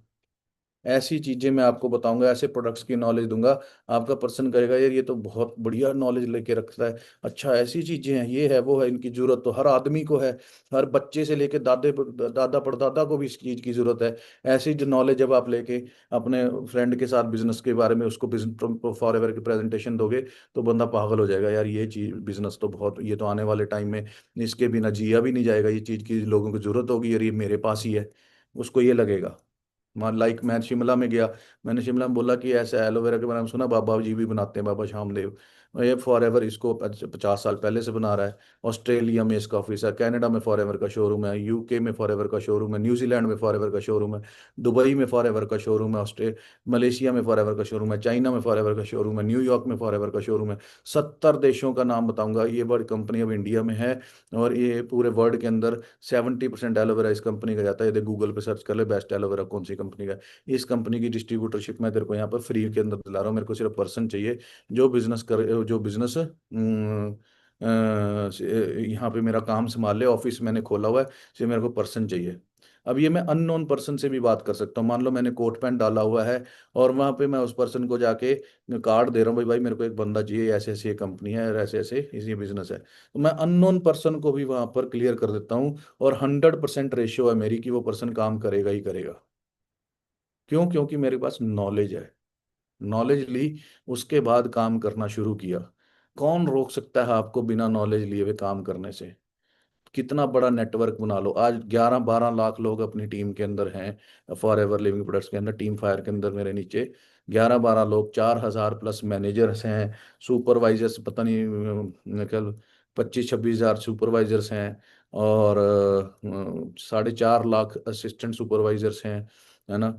ऐसी चीजें मैं आपको बताऊंगा, ऐसे प्रोडक्ट्स की नॉलेज दूंगा, आपका पर्सन करेगा यार ये तो बहुत बढ़िया नॉलेज लेके रखता है। अच्छा ऐसी चीजें हैं, ये है वो है, इनकी जरूरत तो हर आदमी को है, हर बच्चे से लेके दादा परदादा को भी इस चीज की जरूरत है। ऐसी जो नॉलेज जब आप लेके अपने फ्रेंड के साथ बिजनेस के बारे में उसको बिजनेस फॉर एवर की प्रेजेंटेशन दोगे, तो बंदा पागल हो जाएगा, यार ये चीज बिजनेस तो बहुत, ये तो आने वाले टाइम में इसके बिना जिया भी नहीं जाएगा, ये चीज की लोगों को जरूरत होगी, यार ये मेरे पास ही है, उसको ये लगेगा। लाइक मैं शिमला में गया, मैंने शिमला में बोला कि ऐसा एलोवेरा के बारे में सुना, बाबा जी भी बनाते हैं, बाबा श्यामदेव, ये फॉर एवर इसको 50 साल पहले से बना रहा है। ऑस्ट्रेलिया में इसका ऑफिस है, कनाडा में फॉर एवर का शोरूम है, यूके में फॉर एवर का शोरूम है, न्यूजीलैंड में फॉर एवर का शोरूम है, दुबई में फॉर एवर का शोरूम है, मलेशिया में फॉर एवर का शोरूम है, चाइना में फॉर एवर का शोरूम है, न्यूयॉर्क में फॉर एवर का शोरूम है। 70 देशों का नाम बताऊंगा, ये बड़ी कंपनी अब इंडिया में है। और ये पूरे वर्ल्ड के अंदर 70% एलोवेरा इस कंपनी का जाता है। यदि गूगल पे सर्च कर ले बेस्ट एलोवेरा कौन सी कंपनी का है, इस कंपनी की डिस्ट्रीब्यूटरशिप मैं तेरे को यहाँ पर फ्री के अंदर दिला रहा हूँ। मेरे को सिर्फ पर्सन चाहिए जो बिजनेस कर, जो बिजनेस यहाँ पे मेरा काम संभाल ले, ऑफिस मैंने खोला हुआ है, सिर्फ मेरे को पर्सन चाहिए। अब ये मैं अननोन पर्सन से भी बात कर सकता हूँ। मान लो मैंने कोट पैंट डाला हुआ है और वहां पे मैं उस पर्सन को जाके कार्ड दे रहा हूँ, भाई भाई मेरे को एक बंदा चाहिए, ऐसे ऐसे ये कंपनी है और ऐसे ऐसे इसी बिजनेस है, तो मैं अननोन पर्सन को भी वहां पर क्लियर कर देता हूँ। और 100% रेशियो है मेरी कि वो पर्सन काम करेगा ही करेगा। क्यों? क्योंकि मेरे पास नॉलेज है। नॉलेज ली, उसके बाद काम करना शुरू किया। कौन रोक सकता है आपको बिना नॉलेज लिए हुए काम करने से? कितना बड़ा नेटवर्क बना लो, आज 11-12 लाख लोग अपनी टीम के अंदर हैं, फॉर एवर लिविंग प्रोडक्ट्स के अंदर, टीम फायर के अंदर मेरे नीचे 11-12 लोग, 4,000+ मैनेजर्स हैं, सुपरवाइजर्स पता नहीं मेरे ख्याल 25-26 हज़ार सुपरवाइजर्स हैं, और 4.5 लाख असिस्टेंट सुपरवाइजर्स हैं, है ना।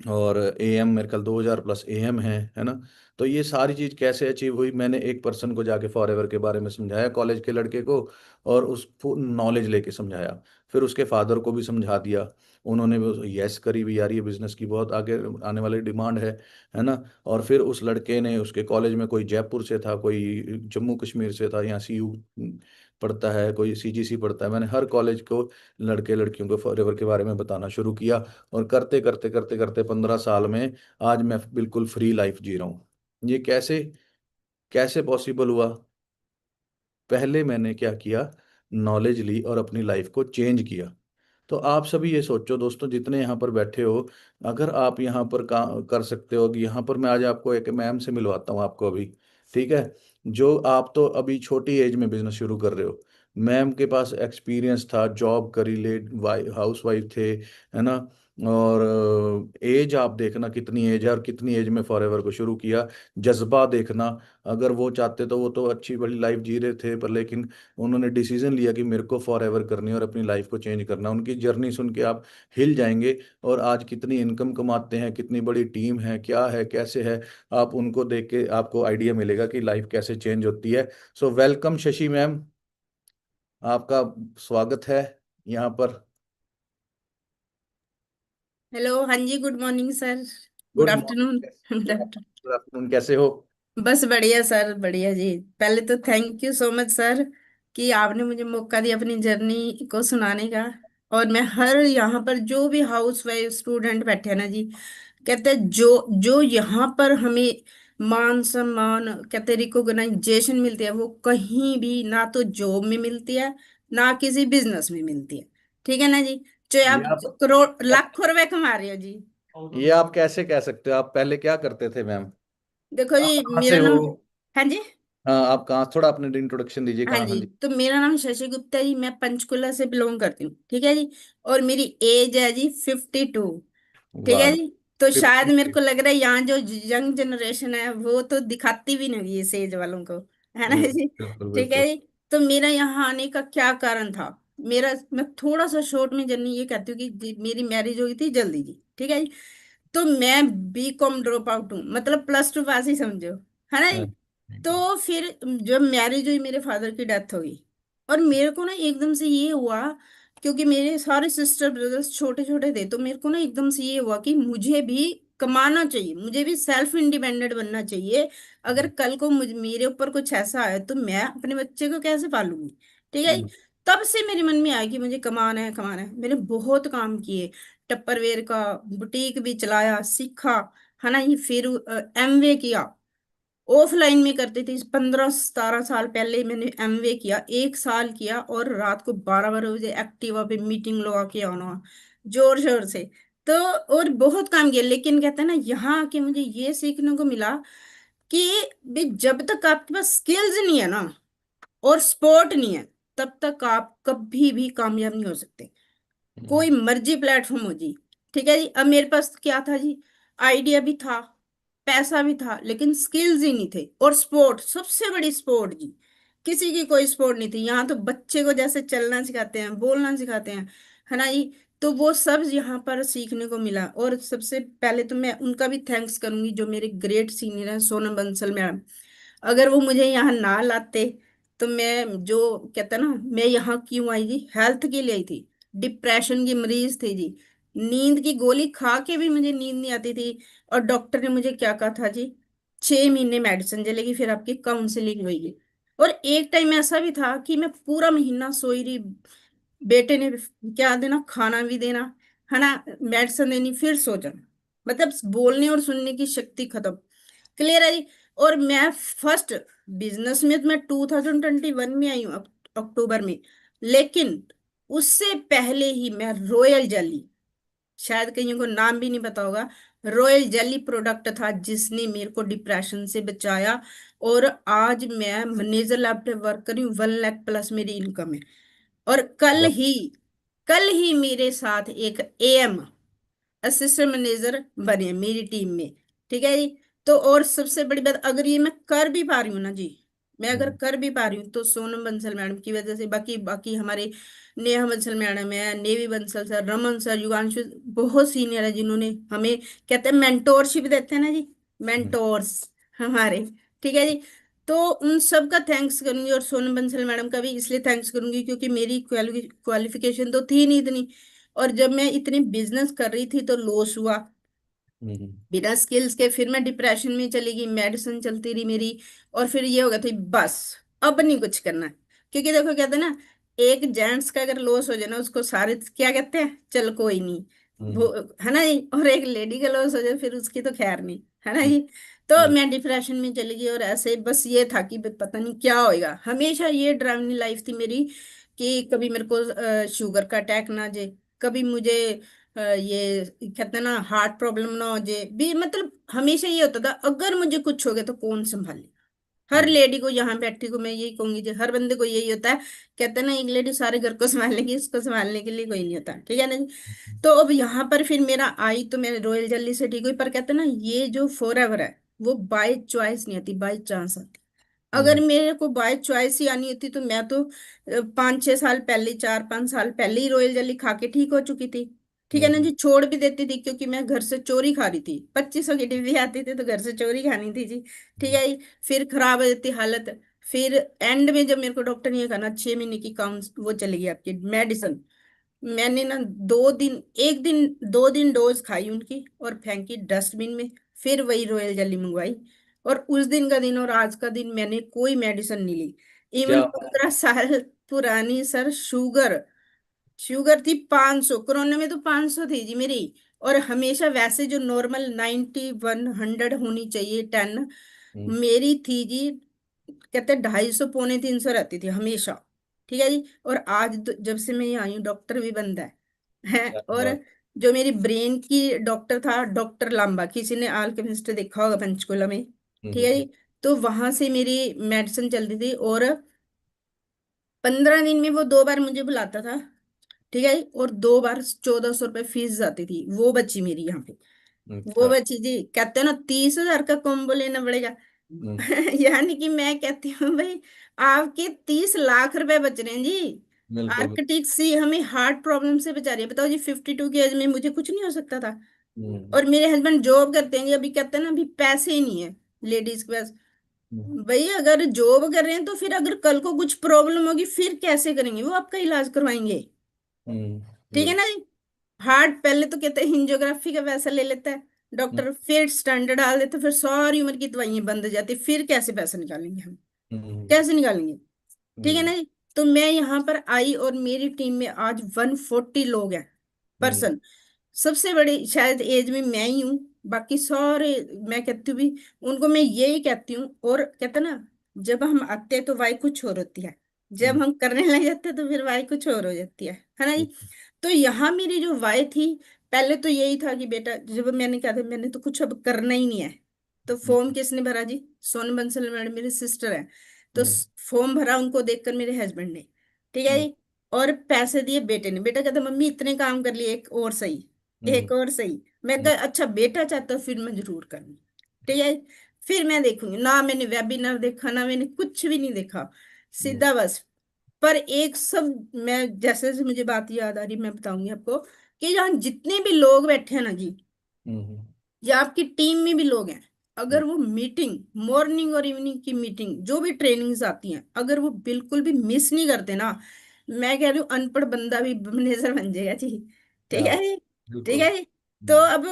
और एएम मेरे ख्याल 2,000+ एएम है ना। तो ये सारी चीज कैसे अचीव हुई? मैंने एक पर्सन को जाके फॉरएवर के बारे में समझाया, कॉलेज के लड़के को, और उसको नॉलेज लेके समझाया। फिर उसके फादर को भी समझा दिया, उन्होंने भी यस करी भी, यार ये बिजनेस की बहुत आगे आने वाली डिमांड है ना। और फिर उस लड़के ने, उसके कॉलेज में कोई जयपुर से था, कोई जम्मू कश्मीर से था, यहाँ सीयू पढ़ता है, कोई सीजीसी पढ़ता है, मैंने हर कॉलेज को लड़के लड़कियों को फॉरएवर के बारे में बताना शुरू किया। और करते करते करते करते 15 साल में आज मैं बिल्कुल फ्री लाइफ जी रहा हूँ। ये कैसे कैसे पॉसिबल हुआ? पहले मैंने क्या किया, नॉलेज ली और अपनी लाइफ को चेंज किया। तो आप सभी ये सोचो दोस्तों, जितने यहाँ पर बैठे हो, अगर आप यहाँ पर कर सकते हो कि यहाँ पर मैं आज आपको एक मैम से मिलवाता हूँ आपको अभी, ठीक है। जो आप तो अभी छोटी एज में बिजनेस शुरू कर रहे हो, मैम के पास एक्सपीरियंस था, जॉब करी, लेट हाउस वाइफ थे, है ना। और एज आप देखना कितनी एज है, और कितनी एज में फॉरएवर को शुरू किया। जज्बा देखना, अगर वो चाहते तो वो तो अच्छी बड़ी लाइफ जी रहे थे, पर लेकिन उन्होंने डिसीजन लिया कि मेरे को फॉर एवर करनी है और अपनी लाइफ को चेंज करना। उनकी जर्नी सुन के आप हिल जाएंगे। और आज कितनी इनकम कमाते हैं, कितनी बड़ी टीम है, क्या है, कैसे है, आप उनको देख के आपको आइडिया मिलेगा कि लाइफ कैसे चेंज होती है। सो वेलकम शशि मैम, आपका स्वागत है यहाँ पर। हेलो, हाँ जी, good morning sir. Good good afternoon. Morning. Good afternoon. Good afternoon, कैसे हो? बस बढ़िया सर, बढ़िया जी। पहले तो thank you so much sir कि आपने मुझे मौका दिया अपनी जर्नी को सुनाने का। और मैं हर यहाँ पर जो भी हाउस वाइफ स्टूडेंट बैठे हैं ना जी, कहते हैं जो जो यहाँ पर हमें मान सम्मान, कहते रिकॉग्नाइजेशन मिलती है, वो कहीं भी ना तो जॉब में मिलती है, ना किसी बिजनेस में मिलती है। ठीक है ना जी। चाहे ये आप आप करोड़ लाखों रुपए कमा रहे हो जी। ये आप कैसे कह सकते हो? आप पहले क्या करते थे मैम? देखो आप जी, कहाँ से मेरा हो? नाम। हाँ जी। हाँ, आप कहाँ, थोड़ा अपने इंट्रोडक्शन दीजिए, हाँ कहाँ? हाँ जी, जी। तो मेरा नाम शशि गुप्ता जी, मैं पंचकुला से बिलोंग करती हूँ। ठीक है जी। और मेरी एज है जी 52। ठीक वाह। है जी। तो शायद मेरे 50। को लग रहा है यहाँ जो यंग जनरेशन है वो तो दिखाती भी नहीं इस एज वालों को, है ना जी। बिल्कुल ठीक है बिल्कुल। जी। तो मेरा यहाँ आने का क्या कारण था? मेरा, मैं थोड़ा सा शॉर्ट में जर्नी ये कहती हूँ कि मेरी मैरिज हुई थी जल्दी जी। ठीक है जी। तो मैं बी कॉम ड्रॉप आउट हूँ, मतलब प्लस टू पास ही समझो, है ना जी। हाँ। तो फिर जब मैरिज हुई, मेरे फादर की डेथ हो गई। और मेरे को ना एकदम से ये हुआ, क्योंकि मेरे सारे सिस्टर ब्रदर्स छोटे छोटे थे, तो मेरे को ना एकदम से ये हुआ कि मुझे भी कमाना चाहिए, मुझे भी सेल्फ इंडिपेंडेंट बनना चाहिए। अगर कल को मेरे ऊपर कुछ ऐसा आए तो मैं अपने बच्चे को कैसे पालूंगी? ठीक है। हम्म, तब से मेरे मन में आया कि मुझे कमाना है, कमाना है। मैंने बहुत काम किए, टप्परवेयर का बुटीक भी चलाया, सीखा, है ना। ये फिर एमवे किया, ऑफलाइन में करते थे। 15-17 साल पहले मैंने एमवे किया, 1 साल किया, और रात को 12-12 बजे एक्टिवा पे मीटिंग लगा के आना, जोर शोर से। तो और बहुत काम किया, लेकिन कहते हैं ना, यहाँ आके मुझे ये सीखने को मिला कि भी जब तक आपके पास स्किल्स नहीं है ना, और स्पोर्ट नहीं है, तब तक आप कभी भी कामयाब नहीं हो सकते। हम्म, कोई मर्जी प्लेटफॉर्म हो जी, ठीक है जी। अब मेरे पास क्या था जी, आइडिया भी था, पैसा भी था, लेकिन स्किल्स ही नहीं थे। और स्पोर्ट, सबसे बड़ी स्पोर्ट जी, किसी की कोई स्पोर्ट नहीं थी। यहाँ तो बच्चे को जैसे चलना सिखाते हैं, बोलना सिखाते हैं, है ना जी। तो वो सब यहाँ पर सीखने को मिला। और सबसे पहले तो मैं उनका भी थैंक्स करूंगी, जो मेरे ग्रेट सीनियर हैं, सोनम बंसल मैम। अगर वो मुझे यहाँ ना लाते तो मैं, जो कहते हैं ना, मैं यहाँ क्यों आई जी, हेल्थ के लिए आई थी। डिप्रेशन की मरीज थी जी, नींद की गोली खा के भी मुझे नींद नहीं आती थी। और डॉक्टर ने मुझे क्या कहा था जी, 6 महीने मेडिसिन चलेगी, फिर आपकी काउंसलिंग होगी। और एक टाइम ऐसा भी था कि मैं पूरा महीना सोई रही, बेटे ने क्या देना, खाना भी देना, है ना, मेडिसिन देनी, फिर सो जाना। मतलब बोलने और सुनने की शक्ति खत्म। क्लियर है जी। और मैं फर्स्ट बिजनेस में तो मैं 2021 में आई हूँ, अक्टूबर में। लेकिन उससे पहले ही मैं रॉयल जेली, शायद कईयों को नाम भी नहीं पता होगा, रॉयल जेली प्रोडक्ट था जिसने मेरे को डिप्रेशन से बचाया। और आज मैं मैनेजर लेवल पे वर्क करी हूँ, 1 लाख प्लस मेरी इनकम है। और वाह। कल ही मेरे साथ एक एएम, असिस्टेंट मैनेजर बने मेरी टीम में। ठीक है जी। तो और सबसे बड़ी बात, अगर ये मैं कर भी पा रही हूँ ना जी, मैं अगर हम्म। कर भी पा रही हूँ तो सोनम बंसल मैडम की वजह से। बाकी बाकी हमारे नेहा बंसल मैडम है, नेवी बंसल सर, रमन सर, युगांशु, बहुत सीनियर है जिन्होंने हमें, कहते हैं मेंटोरशिप देते हैं ना जी, हम्म। मेंटोर्स हमारे। ठीक है जी। तो उन सब का थैंक्स करूंगी, और सोनम बंसल मैडम का भी इसलिए थैंक्स करूंगी क्योंकि मेरी क्वालिफिकेशन तो थी नहीं इतनी। और जब मैं इतनी बिजनेस कर रही थी तो लॉस हुआ हम्म। बिना स्किल्स के। फिर मैं डिप्रेशन में चली गई, मेडिसिन चलती रही मेरी। और फिर ये हो गया था बस, अब नहीं कुछ करना। क्योंकि देखो कहते हैं ना, एक जेंट्स का अगर लॉस हो जाए ना, उसको सारे क्या कहते हैं, चल कोई नहीं, वो, हम्म। है ना जी। और एक लेडी का लॉस हो जाए फिर उसकी तो खैर नहीं, है ना हम्म। जी। तो हम्म। मैं डिप्रेशन में चली गई। और ऐसे बस ये था कि पता नहीं क्या होएगा, हमेशा ये ड्राइविंग लाइफ थी मेरी, कि कभी मेरे को शुगर का अटैक ना आ जाए, कभी मुझे ये कहते हैं ना हार्ट प्रॉब्लम ना हो जाए भी। मतलब हमेशा ये होता था, अगर मुझे कुछ हो गया तो कौन संभाले। हर हम्म। लेडी को, यहाँ बैठी को मैं यही कहूंगी जी, हर बंदे को यही होता है। कहते हैं ना, एक लेडी सारे घर को संभाल लेगी, इसको संभालने के लिए कोई नहीं होता, ठीक है ना जी। तो अब यहाँ पर फिर मेरा आई तो मैं रॉयल जल्दी से ठीक हुई। पर कहते हैं ना, ये जो फॉर एवर है वो बाय चॉइस नहीं आती, बाय चांस आती। अगर हम्म। मेरे को बाय चॉइस ही आनी होती तो मैं तो 5-6 साल पहले, 4-5 साल पहले ही रॉयल जेली खा के ठीक हो चुकी थी। ठीक है ना हम्म। जी, छोड़ भी देती थी, क्योंकि मैं घर से चोरी खा रही थी, 2500 की डिब्बी आती थी तो घर से चोरी खानी थी जी। ठीक है जी। फिर खराब हो जाती हालत। फिर एंड में जब मेरे को डॉक्टर ने ये कहा ना, 6 महीने की काउंस वो चलेगी आपकी मेडिसिन, मैंने ना 2 दिन, एक दिन 2 दिन डोज खाई उनकी और फेंकी डस्टबिन में। फिर वही रॉयल जेली मंगवाई। और उस दिन का दिन और आज का दिन मैंने कोई मेडिसिन नहीं ली। इवन क्या? 15 साल पुरानी सर शुगर, शुगर थी 500, कोरोना में तो 500 थी जी मेरी। और हमेशा वैसे जो नॉर्मल 90-100 होनी चाहिए 10, हम्म। मेरी थी जी, कहते 250 पौने 300 रहती थी हमेशा। ठीक है जी। और आज जब से मैं यहाँ आई हूँ, डॉक्टर भी बंद है। क्या और बात। जो मेरी ब्रेन की डॉक्टर था, डॉक्टर लांबा, किसी ने आलकेमिस्ट देखा होगा पंचकुला में, ठीक है हम्म। जी। तो वहां से मेरी मेडिसिन चलती थी। और 15 दिन में वो 2 बार मुझे बुलाता था। ठीक है। और 2 बार 1400 रुपये फीस जाती थी, वो बची मेरी यहाँ पे। वो अच्छा। बची जी, कहते हैं ना 30,000 का कॉम्बो लेना पड़ेगा। हम्म। यानी कि मैं कहती हूँ भाई, आपके 30 लाख रुपए बच रहे हैं जी। बिल्कुल। आर्किटेक्ट सी हमें हार्ट प्रॉब्लम से बचा रही है, बताओ जी। 52 की एज में मुझे कुछ नहीं हो सकता था। हम्म। और मेरे हस्बैंड जॉब करते हैं जी, अभी कहते हैं ना, अभी पैसे ही नहीं है लेडीज के पास। हम्म। भाई अगर जॉब कर रहे हैं तो फिर अगर कल को कुछ प्रॉब्लम होगी फिर कैसे करेंगे, वो आपका इलाज करवाएंगे। ठीक है बिल्कुल। ना जी। हार्ट पहले तो कहते हैं एंजियोग्राफी का पैसा ले लेता है हम्म। डॉक्टर, फिर स्टैंडर्ड डाल देते, फिर सारी उम्र की दवाइयां बंद हो जाती, फिर कैसे पैसे निकालेंगे हम, हम्म। कैसे निकालेंगे। ठीक है हम्म। ना जी। तो मैं यहाँ पर आई और मेरी टीम में आज 140 लोग हैं, हम्म। पर्सन। सबसे बड़ी शायद एज में मैं ही हूँ, बाकी सारे, मैं कहती हूँ भी, उनको मैं यही कहती हूँ। और कहते हैं ना, जब हम आते हैं तो वाई कुछ और होती है, जब हम्म। हम करने लग जाते हैं तो फिर वाई कुछ और हो जाती है ना जी। तो यहाँ मेरी जो वाई थी, पहले तो यही था कि बेटा, जब मैंने कहा था मैंने तो कुछ अब करना ही नहीं है, तो फॉर्म किसने भरा जी, सोनम बंसल मैडम मेरी सिस्टर है। तो हम्म। फॉर्म भरा उनको देखकर मेरे हस्बैंड ने, ठीक है हम्म। जी। और पैसे दिए बेटे ने, बेटा कहता मम्मी इतने काम कर लिए, एक और सही। हम्म, एक और सही। मैं हम्म, कहा अच्छा बेटा चाहता, फिर मैं जरूर करूंगी। ठीक है, फिर मैं देखूंगी ना, मैंने वेबिनार देखा ना, मैंने कुछ भी नहीं देखा, हम्म, सीधा बस। पर एक सब, मैं जैसे जैसे मुझे बात याद आ रही मैं बताऊंगी आपको, कि यहाँ जितने भी लोग बैठे हैं ना जी, हम्म, या आपकी टीम में भी लोग हैं, हम्म, अगर वो मीटिंग, मॉर्निंग और इवनिंग की मीटिंग, जो भी ट्रेनिंग्स आती हैं, अगर वो बिल्कुल भी मिस नहीं करते ना, मैं कह रही हूँ अनपढ़ बंदा भी मैनेजर बन जाएगा जी। ठीक हाँ, है जी। ठीक बिल्कुल। है जी। तो अब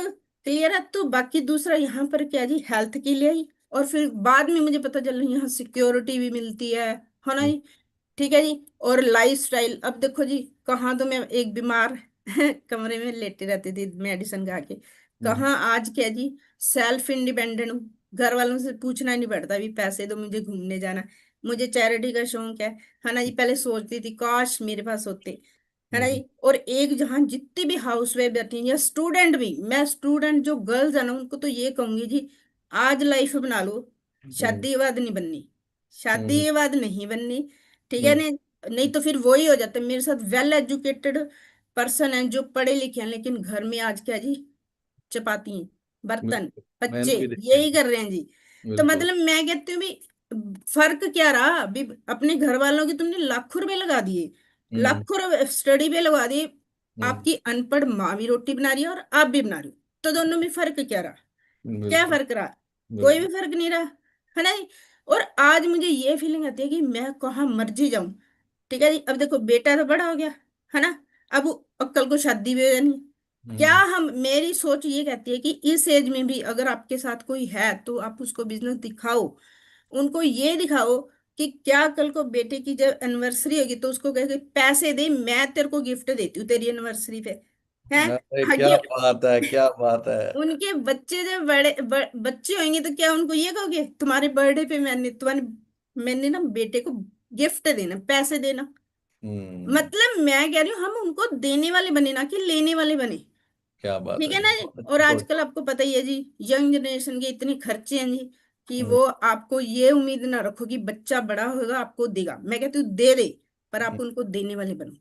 क्लियर है। तो बाकी दूसरा यहाँ पर क्या जी, हेल्थ के लिए ही, और फिर बाद में मुझे पता चला यहाँ सिक्योरिटी भी मिलती है ना हम्म, जी। ठीक है जी। और लाइफस्टाइल, अब देखो जी, कहाँ तो मैं एक बीमार कमरे में लेटी रहती थी मेडिसिन खा के, हम्म, कहाँ आज क्या जी, सेल्फ इंडिपेंडेंट हूँ। घर वालों से पूछना नहीं पड़ता भी पैसे दो मुझे घूमने जाना है। मुझे चैरिटी का शौक है ना जी। पहले सोचती थी काश मेरे पास होते, है ना हम्म, जी। और एक जहाँ जितनी भी हाउस वाइफ बैठी हैं या स्टूडेंट भी, मैं स्टूडेंट जो गर्ल्स है ना उनको तो ये कहूंगी जी, आज लाइफ बना लो, हम्म, शादी के बाद नहीं बननी, शादी हम्म, के बाद नहीं बननी। ठीक है हम्म, नहीं, नहीं तो फिर वही हो जाता है मेरे साथ। वेल एजुकेटेड पर्सन है जो पढ़े लिखे हैं, लेकिन घर में आज क्या जी, चपाती बर्तन बिल्कुल, बच्चे मैंने भी देखे यही हैं। कर रहे हैं जी। तो बिल्कुल। मतलब मैं कहती हूँ भी, फर्क क्या रहा अभी, अपने घर वालों की तुमने लाखों रुपए लगा दिए, हम्म, लाखों रुपए स्टडी पे लगा दिए, हम्म, आपकी अनपढ़ माँ भी रोटी बना रही है और आप भी बना रही हो, तो दोनों में फर्क क्या रहा? क्या बिल्कुल, फर्क रहा? कोई भी बिल्कुल। फर्क नहीं रहा, है ना जी। और आज मुझे ये फीलिंग आती है कि मैं कहाँ मर्जी जाऊं। ठीक है जी। अब देखो बेटा तो बड़ा हो गया, है ना, अब कल को शादी भी हो जानी है। क्या हम्म, हम, मेरी सोच ये कहती है कि इस एज में भी अगर आपके साथ कोई है तो आप उसको बिजनेस दिखाओ, उनको ये दिखाओ कि क्या कल को बेटे की जब एनिवर्सरी होगी तो उसको कहे पैसे दे, मैं तेरे को गिफ्ट देती हूँ तेरी एनिवर्सरी पे, है। अरे क्या आगे बात है, क्या बात है। उनके बच्चे जब बच्चे होंगे तो क्या उनको ये कहोगे तुम्हारे बर्थडे पे मैंने ना बेटे को गिफ्ट देना, पैसे देना। हम्म, मतलब मैं कह रही हूँ हम उनको देने वाले बने ना कि लेने वाले बने। क्या बात ठीक है है जी, ना जी। बहुत और अच्छी सोच। आजकल आपको पता ही है जी, यंग जनरेशन के इतने खर्चे हैं जी, कि हम्म, वो आपको ये उम्मीद ना रखो कि बच्चा बड़ा होगा आपको देगा। मैं कहती हूँ दे दे, पर आप हम्म, उनको देने वाले बनो।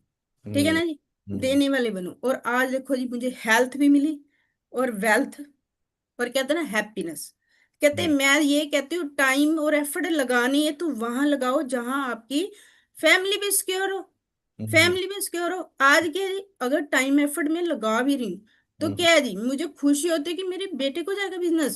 ठीक है हम्म, ना जी। हम्म, देने वाले बनो। और आज देखो जी, मुझे हेल्थ भी मिली और वेल्थ, और कहते हैं ना हैप्पीनेस। कहते हैं, हम्म, मैं ये कहती हूँ टाइम और एफर्ट लगानी है तो वहां लगाओ जहां आपकी फैमिली भी सिक्योर हो। हम्म, फैमिली में सिक्योर हो। आज के अगर टाइम एफर्ट में लगा भी रही हूँ तो हम्म, क्या है जी, मुझे खुशी होती है कि मेरे बेटे को जाएगा बिजनेस,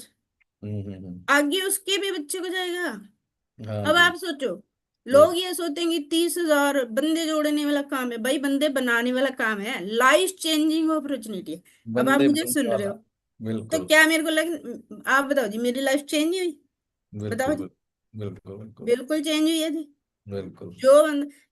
आगे उसके भी बच्चे को जाएगा। हाँ अब जी, आप सोचो, बिल्कुल। लोग ये सोचेंगे 30,000 बंदे जोड़ने वाला काम है, भाई बंदे बनाने वाला काम है, लाइफ चेंजिंग अपॉर्चुनिटी है। अब आप बंदे मुझे बनने सुन रहे वाला। हो, तो बिल्कुल, क्या मेरे को लग, आप बताओ जी मेरी लाइफ चेंज नहीं हुई? बताओ बिल्कुल, जी। बिल्कुल, बिल्कुल, बिल्कुल चेंज हुई है जी। बिल्कुल। जो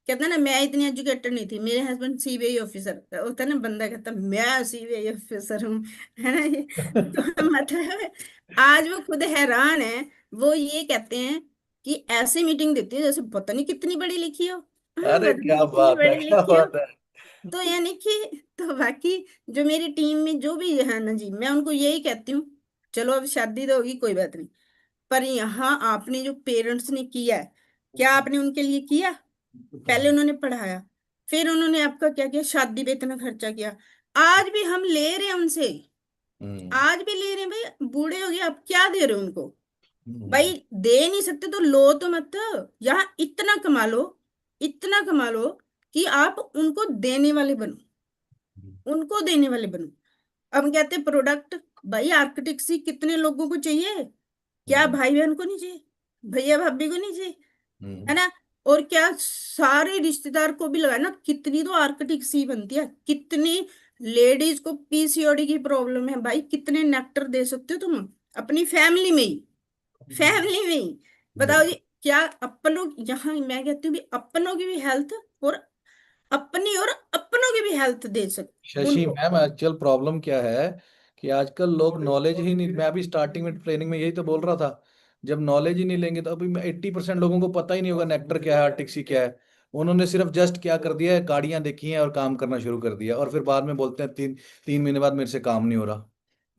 कहता है ना, मैं इतनी एजुकेटेड नहीं थी, मेरे हस्बैंड सीबीआई ऑफिसर होता है ना, बंदा कहता मैं सीबीआई ऑफिसर हूँ, है ना ये। तो मतलब आज वो खुद हैरान है। वो ये कहते हैं कि ऐसे मीटिंग देती है जैसे पता नहीं कितनी बड़ी लिखी हो, अरे पता नहीं क्या कितनी बात है, बड़ी क्या लिखी हो। बात है। तो यानी कि, तो बाकी जो मेरी टीम में जो भी है ना जी, मैं उनको यही कहती हूँ, चलो अब शादी तो होगी कोई बात नहीं, पर यहाँ आपने जो पेरेंट्स ने किया है, क्या आपने उनके लिए किया? पहले उन्होंने पढ़ाया, फिर उन्होंने आपका क्या किया, शादी पे इतना खर्चा किया, आज भी हम ले रहे हैं उनसे, हम्म, आज भी ले रहे हैं भाई, बूढ़े हो गए आप क्या दे रहे हो उनको? भाई हम्म, दे नहीं सकते तो लो तो मत, यहाँ इतना कमा लो, इतना कमा लो कि आप उनको देने वाले बनो, उनको देने वाले बनो। अब कहते हैं प्रोडक्ट, भाई आर्किटेक्ट कितने लोगों को चाहिए? क्या हम्म, भाई बहन को नहीं चाहिए? भैया भाभी को नहीं चाहिए? है हम्म, ना। और क्या सारे रिश्तेदार को भी लगाए ना, कितनी तो आर्किटेक्ट सी बनती है, कितनी लेडीज को पीसीओडी की प्रॉब्लम है भाई, कितने नेक्टर दे सकते हो तुम अपनी फैमिली में ही, फैमिली में ही। बताओ जी। बिल्कुल। क्या अपनों, यहाँ मैं कहती हूँ भी अपनों की भी हेल्थ, और अपनी और अपनों की भी हेल्थ दे सकते शशि उनको। मैम, एक्चुअल प्रॉब्लम क्या है कि आजकल लोग नॉलेज ही नहीं, मैं अभी स्टार्टिंग में ट्रेनिंग में यही तो बोल रहा था। जब नॉलेज ही नहीं लेंगे तो अभी 80% लोगों को पता ही नहीं होगा नेक्टर क्या है, आर्टिक्सी क्या है। उन्होंने सिर्फ जस्ट क्या कर दिया है, गाड़ियां देखी हैं और काम करना शुरू कर दिया, और फिर बाद में बोलते हैं 3 महीने बाद मेरे से काम नहीं हो रहा।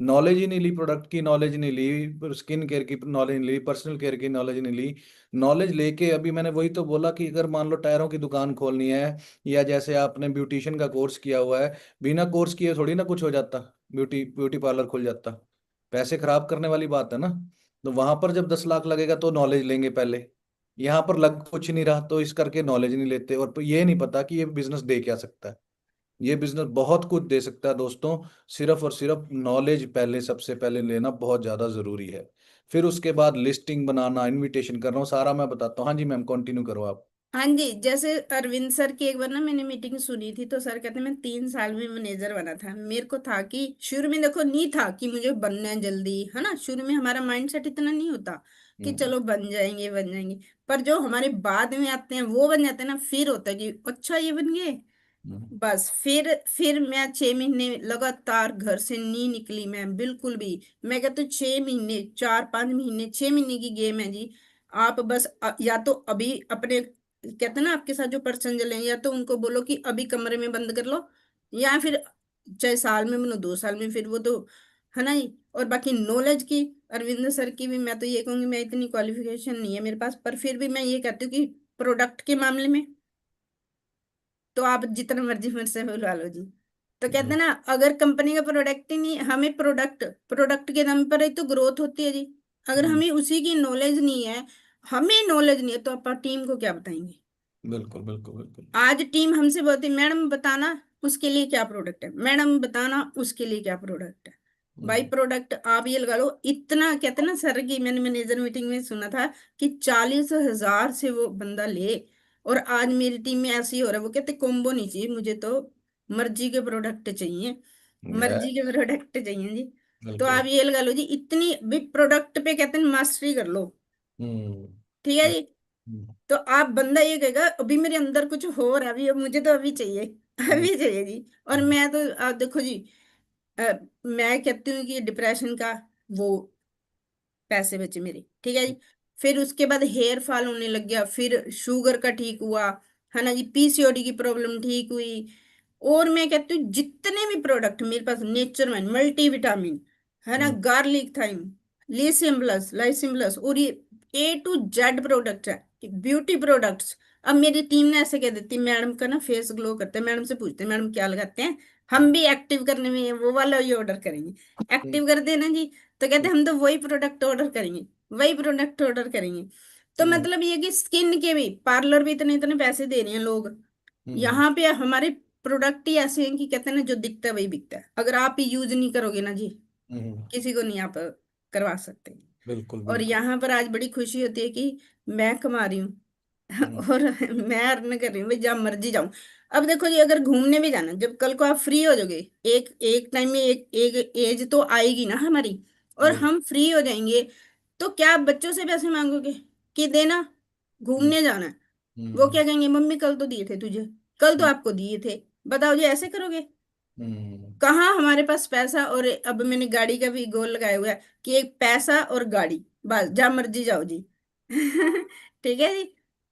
नॉलेज ही नहीं ली, प्रोडक्ट की नॉलेज नहीं ली, स्किन केयर की नॉलेज नहीं ली, पर्सनल केयर की नॉलेज नहीं ली। नॉलेज लेके अभी मैंने वही तो बोला कि अगर मान लो टायरों की दुकान खोलनी है, या जैसे आपने ब्यूटिशियन का कोर्स किया हुआ है, बिना कोर्स किए थोड़ी ना कुछ हो जाता। ब्यूटी ब्यूटी पार्लर खुल जाता। पैसे खराब करने वाली बात है ना। तो वहां पर जब 10 लाख लगेगा तो नॉलेज लेंगे पहले। यहाँ पर लग कुछ नहीं रहा तो इस करके नॉलेज नहीं लेते, और ये नहीं पता कि ये बिजनेस दे क्या सकता है। ये बिजनेस बहुत कुछ दे सकता है दोस्तों। सिर्फ और सिर्फ नॉलेज पहले, सबसे पहले लेना बहुत ज्यादा जरूरी है। फिर उसके बाद लिस्टिंग बनाना, इनविटेशन करना, वो सारा मैं बताता हूँ। हाँ जी मैम, कंटिन्यू करो आप। हाँ जी, जैसे अरविंद सर की एक बार ना मैंने मीटिंग सुनी थी, तो सर कहते मैं 3 साल में मैनेजर बना था। मेरे को था कि शुरू में देखो नहीं था कि मुझे बनना है जल्दी, है ना, शुरू में हमारा माइंडसेट इतना नहीं होता कि हम्म। चलो बन जाएंगे बन जाएंगे। पर जो हमारे बाद में आते हैं वो बन जाते हैं ना, फिर होता है कि अच्छा ये बन गए। हम्म। बस फिर मैं 6 महीने लगातार घर से नहीं निकली, मैं बिल्कुल भी। मैं कहती हूँ 6 महीने, 4 5 महीने, 6 महीने की गेम है जी। आप बस या तो अभी अपने कहते हैं ना आपके साथ जो पर्सन चले, या तो उनको बोलो कि अभी कमरे में बंद कर लो, या फिर चाहे साल में बनो 2 साल में, फिर वो तो है ना ही। और बाकी नॉलेज की, अरविंद सर की भी मैं तो ये कहूंगी, मैं इतनी क्वालिफिकेशन नहीं है मेरे पास, पर फिर भी मैं ये कहती हूँ कि प्रोडक्ट के मामले में तो आप जितना मर्जी मेरे से बुलवा लो जी। तो कहते हम्म। हैं ना, अगर कंपनी का प्रोडक्ट ही नहीं, हमें प्रोडक्ट प्रोडक्ट के दम पर ही तो ग्रोथ होती है जी। अगर हम्म। हमें उसी की नॉलेज नहीं है, हमें नॉलेज नहीं है, तो आप टीम को क्या बताएंगे। बिल्कुल बिल्कुल बिल्कुल। आज टीम हमसे बोलती मैडम बताना उसके लिए क्या प्रोडक्ट है, मैडम बताना उसके लिए क्या प्रोडक्ट है। भाई हम्म। प्रोडक्ट आप ये लगा लो, इतना कहते हैं ना सर की, मैंने मैनेजर मीटिंग में सुना था कि 40,000 से वो बंदा ले। और आज मेरी टीम में ऐसे ही हो रहा है, वो कहते कॉम्बो नहीं चाहिए मुझे तो, मर्जी के प्रोडक्ट चाहिए, मर्जी के यस। प्रोडक्ट चाहिए जी। तो बिल्कुल। आप ये लगा लो जी, इतनी भी प्रोडक्ट पे कहते हैं मास्टरी कर लो। हम्म। ठीक है जी। हम्म। तो आप बंदा ये कहेगा अभी मेरे अंदर कुछ हो रहा है, अभी अब मुझे तो अभी चाहिए, हम्म। अभी चाहिए जी। और मैं तो देखो जी, अ, मैं कहती हूँ कि डिप्रेशन का वो पैसे बचे मेरे, ठीक है जी। फिर उसके बाद हेयर फॉल होने लग गया, फिर शुगर का ठीक हुआ, है ना जी, पीसीओडी की प्रॉब्लम ठीक हुई। और मैं कहती हूँ जितने भी प्रोडक्ट मेरे पास, नेचर में मल्टी विटामिन, है ना, हम्म। Garlic thyme, lycium plus, lycium plus, और ये A to Z प्रोडक्ट है, ब्यूटी प्रोडक्ट्स। अब मेरी टीम ने ऐसे कह देती मैडम का ना फेस ग्लो करता है, मैडम से पूछते हैं मैडम क्या लगाते हैं, हम भी एक्टिव करने में वो वाला ही ऑर्डर करेंगे। हम्म। एक्टिव कर देना जी। तो कहते हम तो वही प्रोडक्ट ऑर्डर करेंगे, वही प्रोडक्ट ऑर्डर करेंगे। तो हम्म। मतलब ये कि स्किन के भी पार्लर भी इतने इतने पैसे दे रहे हैं लोग, हम्म। यहाँ पे हमारे प्रोडक्ट ही ऐसे हैं कि कहते हैं ना जो दिखता है वही बिकता है। अगर आप यूज नहीं करोगे ना जी, हम्म। किसी को नहीं आप करवा सकते। बिल्कुल और बिल्कुल। यहाँ पर आज बड़ी खुशी होती है कि मैं कमा रही हूँ हम्म। और मैं अर्न कर रही हूँ भाई, जहाँ मर्जी जाऊं। अब देखो जी, अगर घूमने भी जाना, जब कल को आप फ्री हो जाओगे, एक एक टाइम में एक एक एज तो आएगी ना हमारी, और बिल्कुल। हम फ्री हो जाएंगे, तो क्या आप बच्चों से पैसे मांगोगे कि देना, हम्म। घूमने जाना है। वो हम्म। क्या कहेंगे, मम्मी कल तो दिए थे तुझे, कल तो आपको दिए थे, बताओ जी ऐसे करोगे। हम्म। कहाँ हमारे पास पैसा। और अब मैंने गाड़ी का भी गोल लगाया हुआ है कि एक पैसा और गाड़ी, बस जहाँ मर्जी जाओ जी। ठीक है जी।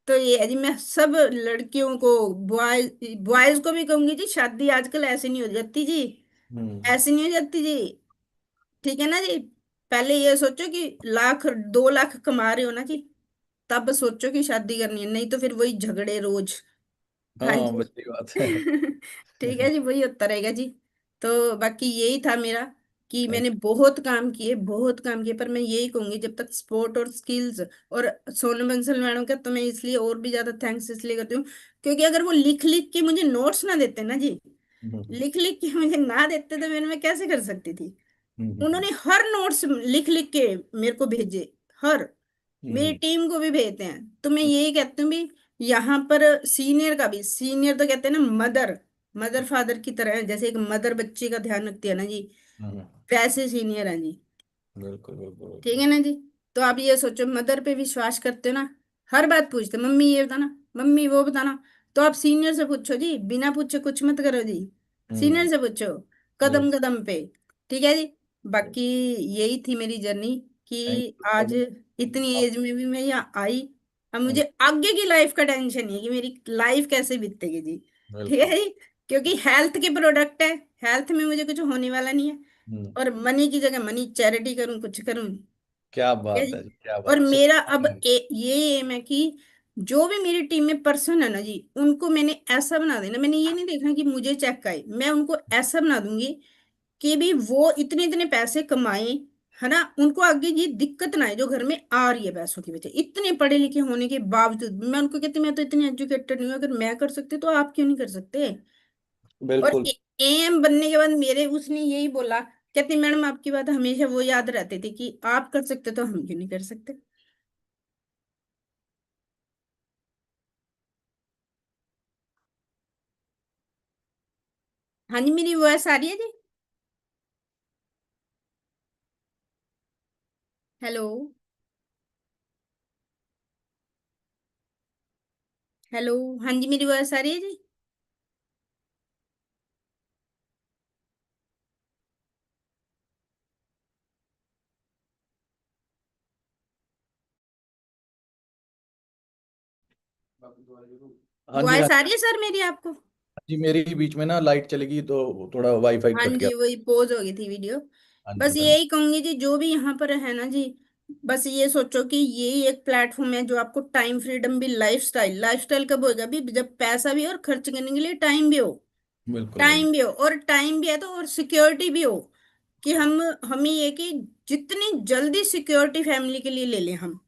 तो ये है जी, मैं सब लड़कियों को, बॉयज बॉयज को भी कहूंगी जी, शादी आजकल ऐसे नहीं हो जाती जी, हम्म। ऐसे नहीं हो जाती जी। ठीक है ना जी। पहले ये सोचो कि 1 लाख 2 लाख कमा रहे हो ना जी, तब सोचो कि शादी करनी है, नहीं तो फिर वही झगड़े रोज। हाँ हाँ, जी। बच्ची बात है। ठीक है जी, वही होता रहेगा जी। तो बाकी यही था मेरा, कि थैंक मैंने बहुत काम किए, बहुत काम किए, पर मैं यही कहूंगी जब तक स्पोर्ट और स्किल्स। और सोनम बंसल मैडम का तो मैं इसलिए और भी ज्यादा थैंक्स इसलिए करती हूँ, क्योंकि अगर वो लिख लिख के मुझे नोट्स ना देते ना जी, यू। लिख लिख के मुझे ना देते तो मैं कैसे कर सकती थी। हम्म। उन्होंने हर नोट्स लिख लिख के मेरे को भेजे, हर, मेरी हम्म। टीम को भी भेजते हैं। तो मैं यही कहती हूँ भी, यहाँ पर सीनियर का भी, सीनियर तो कहते हैं ना मदर, मदर फादर की तरह है, जैसे एक मदर बच्चे का ध्यान रखती है ना जी, हम्म। वैसे सीनियर है जी। बिल्कुल बिल्कुल ठीक बिल्कुल। है ना जी। तो आप ये सोचो, मदर पे विश्वास करते हो ना, हर बात पूछते मम्मी ये बताना, मम्मी वो बताना। तो आप सीनियर से पूछो जी, बिना पूछे कुछ मत करो जी, सीनियर हम्म। से पूछो, बिल्कुल। कदम कदम पे। ठीक है जी। बाकी यही थी मेरी जर्नी, थैंक कि यू सो आज मच। इतनी आप। एज में भी मैं यहाँ आई। अब मुझे हम्म। आगे की लाइफ का टेंशन नहीं है कि मेरी लाइफ कैसे बीतेगी जी। ठीक बिल्कुल। है जी। क्योंकि हेल्थ के प्रोडक्ट है, हेल्थ में मुझे कुछ होने वाला नहीं है। हम्म। और मनी की जगह मनी, चैरिटी करूं कुछ करूं। क्या ठीक है बात है जी। जी, क्या और बात, मेरा सच्ची अब बात है। ये एम है कि जो भी मेरी टीम में पर्सन है ना जी, उनको मैंने ऐसा बना देना, मैंने ये नहीं देखना कि मुझे चेक आए, मैं उनको ऐसा बना दूंगी कि भी वो इतने इतने पैसे कमाए, है ना, उनको आगे ये दिक्कत ना आए जो घर में आ रही है पैसों की वजह। इतने पढ़े लिखे होने के बावजूद भी मैं उनको कहती मैं तो इतनी एजुकेटेड नहीं हूँ, अगर मैं कर सकती तो आप क्यों नहीं कर सकते। और बिल्कुल। एएम बनने के बाद मेरे उसने यही बोला, कहती मैडम आपकी बात हमेशा वो याद रहती थी कि आप कर सकते तो हम क्यों नहीं कर सकते। हाँ जी, मेरी वॉइस आ रही है जी। हेलो। हेलो। हाँ जी, मेरी वॉइस आ रही है जी। हाँ जी, हाँ वॉइस आ रही है सर मेरी आपको। जी, मेरी बीच में ना लाइट चली गई तो थोड़ा वाईफाई हाँ कट गया। जी, वही पोज हो गई थी वीडियो। हाँ बस जी, हाँ जी। यही कहूंगी जी, जो भी यहाँ पर है ना जी, बस ये सोचो कि यही एक प्लेटफॉर्म है जो आपको टाइम फ्रीडम भी, लाइफस्टाइल, लाइफस्टाइल कब होगा भी जब पैसा भी हो और खर्च करने के लिए टाइम भी हो। बिल्कुल बिल्कुल। टाइम भी हो, और टाइम भी है तो और सिक्योरिटी भी हो, कि हम, हमें ये कि जितनी जल्दी सिक्योरिटी फैमिली के लिए ले लें हम,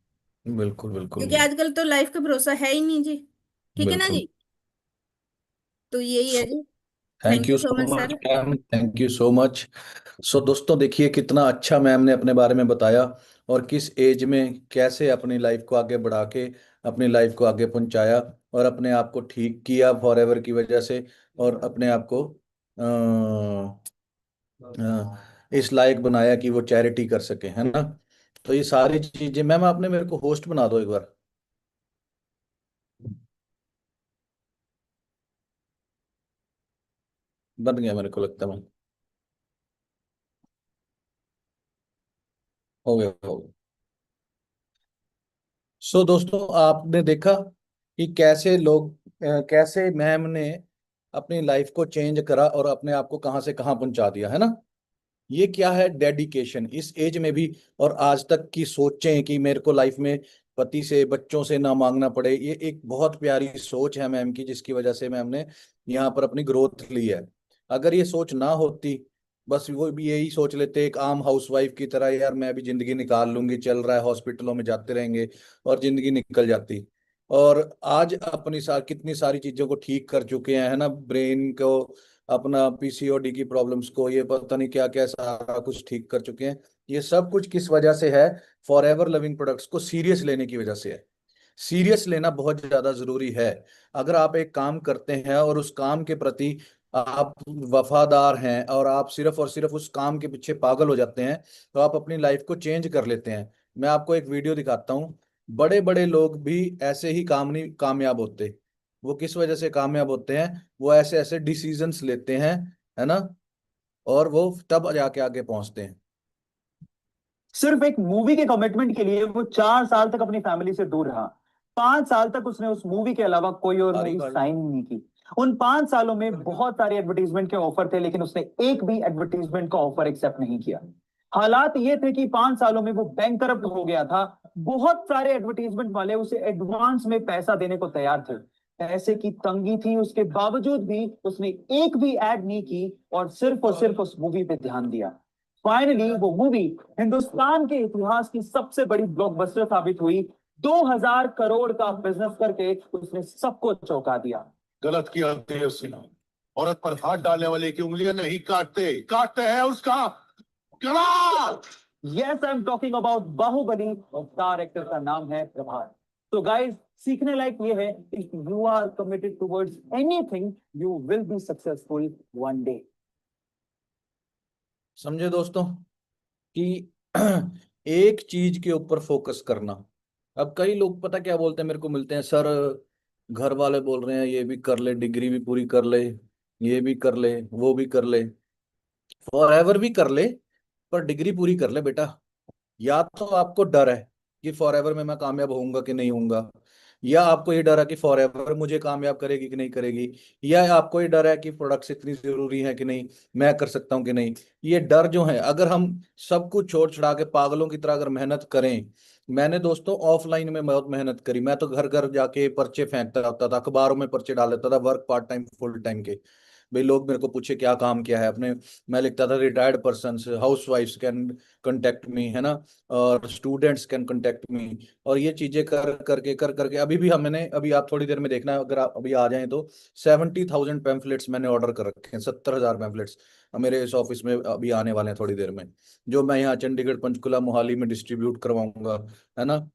बिल्कुल बिल्कुल क्योंकि आजकल तो लाइफ का भरोसा है ही नहीं जी। ठीक है ना बिल्कुल। जी। तो यही है जी। Thank thank you you so so much much sir. Ma'am, thank you so much. So दोस्तों देखिए कितना अच्छा मैम ने अपने बारे में बताया, और किस एज में कैसे अपनी लाइफ को आगे बढ़ा के अपनी लाइफ को आगे पहुंचाया, और अपने आप को ठीक किया फॉरएवर की वजह से, और अपने आप को इस लायक बनाया कि वो चैरिटी कर सके, है ना। तो ये सारी चीजें मैम, आपने मेरे को होस्ट बना दो एक बार। बन गया मेरे को लगता है। हो गया हो गया। सो दोस्तों आपने देखा कि कैसे लोग कैसे मैम ने अपनी लाइफ को चेंज करा और अपने आप को कहां से कहां पहुंचा दिया, है ना। ये क्या है डेडिकेशन इस एज में भी, और आज तक की सोचें कि मेरे को लाइफ में पति से बच्चों से ना मांगना पड़े, ये एक बहुत प्यारी सोच है मैम की, जिसकी वजह से मैम ने यहाँ पर अपनी ग्रोथ ली है। अगर ये सोच ना होती, बस वो भी यही सोच लेते एक आम हाउसवाइफ की तरह, यार मैं भी जिंदगी निकाल लूंगी, चल रहा है, हॉस्पिटलों में जाते रहेंगे, और जिंदगी निकल जाती। और आज अपनी कितनी सारी चीजों को ठीक कर चुके हैं, है ना, ब्रेन को, अपना पीसीओडी की प्रॉब्लम्स को, ये पता नहीं क्या क्या सारा कुछ ठीक कर चुके हैं। ये सब कुछ किस वजह से है? फॉरएवर लिविंग प्रोडक्ट्स को सीरियस लेने की वजह से है। सीरियस लेना बहुत ज्यादा जरूरी है। अगर आप एक काम करते हैं और उस काम के प्रति आप वफादार हैं, और आप सिर्फ और सिर्फ उस काम के पीछे पागल हो जाते हैं, तो आप अपनी लाइफ को चेंज कर लेते हैं। मैं आपको एक वीडियो दिखाता हूँ। बड़े बड़े लोग भी ऐसे ही काम नहीं कामयाब होते। वो किस वजह से कामयाब होते हैं? वो ऐसे ऐसे डिसीजंस लेते हैं, है ना, और वो तब जाके आगे पहुंचते हैं। सिर्फ एक मूवी के कमिटमेंट के लिए वो 4 साल तक अपनी फैमिली से दूर रहा। 5 साल तक उसने उस मूवी के अलावा कोई और सारी मूवी गाड़ी। साइन ही नहीं की। उन 5 सालों में बहुत सारे एडवर्टीजमेंट के ऑफर थे, लेकिन उसने एक भी एडवर्टीजमेंट का ऑफर एक्सेप्ट नहीं किया। हालात ये थे कि 5 सालों में वो बैंकरप्ट हो गया था। बहुत सारे एडवर्टीजमेंट वाले उसे एडवांस में पैसा देने को तैयार थे। पैसे की तंगी थी, उसके बावजूद भी उसने एक भी एड नहीं की और सिर्फ उस मूवी पे ध्यान दिया। फाइनली वो मूवी हिंदुस्तान के इतिहास की सबसे बड़ी ब्लॉकबस्टर साबित हुई। 2000 करोड़ का बिजनेस करके उसने सबको चौंका दिया। गलत किया थे उसने। औरत पर हाथ डालने वाले की उंगलियां नहीं काटते, काटते हैं उसका गला। Yes, I am talking about Baahubali और स्टार एक्टर का नाम है प्रभास। तो गाइस, सीखने लायक ये है, if you are committed towards anything you will be successful one day. समझे दोस्तों कि एक चीज के ऊपर फोकस करना। अब कई लोग पता क्या बोलते हैं, मेरे को मिलते हैं, सर घर वाले बोल रहे हैं ये भी कर ले, डिग्री भी पूरी कर ले, ये भी कर ले, वो भी कर ले, फॉरएवर भी कर ले, पर डिग्री पूरी कर ले बेटा। या तो आपको डर है कि फॉरएवर में मैं कामयाब होऊंगा कि नहीं होऊंगा, या आपको ये डर है कि फॉरएवर मुझे कामयाब करेगी कि नहीं करेगी, या आपको ये डर है कि प्रोडक्ट्स इतनी जरूरी है कि नहीं, मैं कर सकता हूँ कि नहीं। ये डर जो है, अगर हम सब कुछ छोड़ छुड़ा के पागलों की तरह अगर मेहनत करें। मैंने दोस्तों ऑफलाइन में बहुत मेहनत करी, मैं तो घर घर जाके पर्चे फेंकता रहता था, अखबारों में पर्चे डाल देता था, work part time full time के। भाई लोग मेरे को पूछे क्या काम किया है अपने, मैं लिखता था retired person, house wives can contact me, है ना, और स्टूडेंट्स कैन कांटेक्ट मी। और ये चीजें कर करके अभी भी हमने, अभी आप थोड़ी देर में देखना, अगर आप अभी आ जाएं तो 70,000 पैम्फलेट्स मैंने ऑर्डर कर रखे हैं, 70,000 पैम्फलेट्स मेरे इस ऑफिस में अभी आने वाले हैं थोड़ी देर में, जो मैं यहाँ चंडीगढ़, पंचकुला, मोहाली में डिस्ट्रीब्यूट करवाऊंगा, है ना,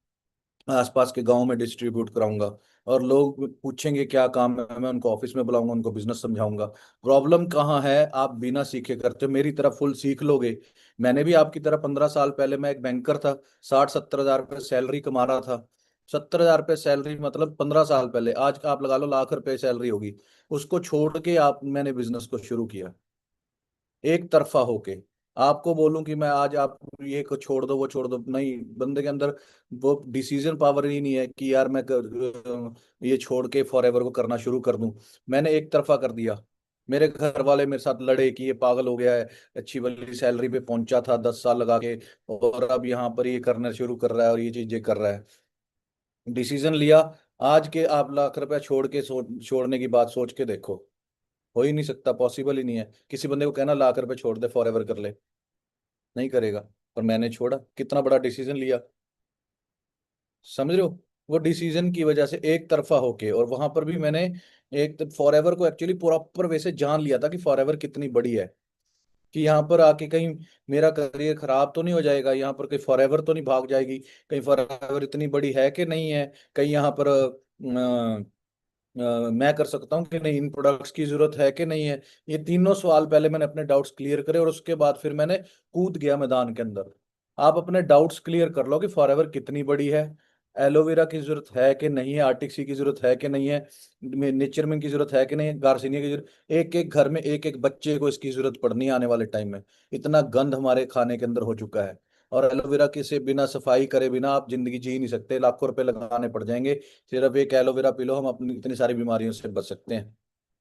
आसपास के गांव में डिस्ट्रीब्यूट कराऊंगा। और लोग पूछेंगे क्या काम है, मैं उनको ऑफिस में बुलाऊंगा, उनको बिजनेस समझाऊंगा। प्रॉब्लम कहाँ है, आप बिना सीखे करते हो, मेरी तरह फुल सीख लोगे। मैंने भी आपकी तरह 15 साल पहले मैं एक बैंकर था, 60-70 हजार रुपये सैलरी कमा रहा था। 70 हजार रुपये सैलरी मतलब 15 साल पहले, आज का आप लगा लो लाख रुपए सैलरी होगी। उसको छोड़ के आप मैंने बिजनेस को शुरू किया, एक तरफा होके। आपको बोलूं कि मैं आज आप ये को छोड़ दो वो छोड़ दो, नहीं, बंदे के अंदर वो डिसीजन पावर ही नहीं है कि यार ये छोड़ के फॉर एवर को करना शुरू कर दूं। मैंने एक तरफा कर दिया। मेरे घर वाले मेरे साथ लड़े कि ये पागल हो गया है, अच्छी वाली सैलरी पे पहुंचा था 10 साल लगा के, और अब यहाँ पर ये करना शुरू कर रहा है और ये चीजें कर रहा है। डिसीजन लिया। आज के आप लाख रुपया छोड़ के छोड़ने की बात सोच के देखो, हो ही नहीं सकता, पॉसिबल ही नहीं है। किसी बंदे को कहना लाख रुपए छोड़ दे फॉर एवर कर ले, नहीं करेगा। पर मैंने छोड़ा, कितना बड़ा डिसीजन लिया, समझ रहे हो। वो डिसीजन की वजह से एक तरफा होके, और वहां पर भी मैंने एक फॉर एवर को एक्चुअली प्रॉपर वे से जान लिया था कि फॉर एवर कितनी बड़ी है, कि यहाँ पर आके कहीं मेरा करियर खराब तो नहीं हो जाएगा, यहाँ पर कहीं फॉर एवर तो नहीं भाग जाएगी, कहीं फॉर एवर इतनी बड़ी है कि नहीं है, कहीं यहाँ पर मैं कर सकता हूँ कि नहीं, इन प्रोडक्ट्स की जरूरत है कि नहीं है। ये तीनों सवाल पहले मैंने अपने डाउट्स क्लियर करे, और उसके बाद फिर मैंने कूद गया मैदान के अंदर। आप अपने डाउट्स क्लियर कर लो कि फॉरएवर कितनी बड़ी है, एलोवेरा की जरूरत है कि नहीं है, आर्टिक की जरूरत है कि नहीं है, नेचरमेंट की जरूरत है कि नहीं है, गार्सिनिया की जरूरत, एक एक घर में एक एक बच्चे को इसकी जरूरत पड़नी है आने वाले टाइम में। इतना गंद हमारे खाने के अंदर हो चुका है। और एलोवेरा की से बिना सफाई करे बिना आप जिंदगी जी नहीं सकते, लाखों रुपए लगाने पड़ जाएंगे। सिर्फ एक एलोवेरा पी लो, हम अपनी इतनी सारी बीमारियों से बच सकते हैं,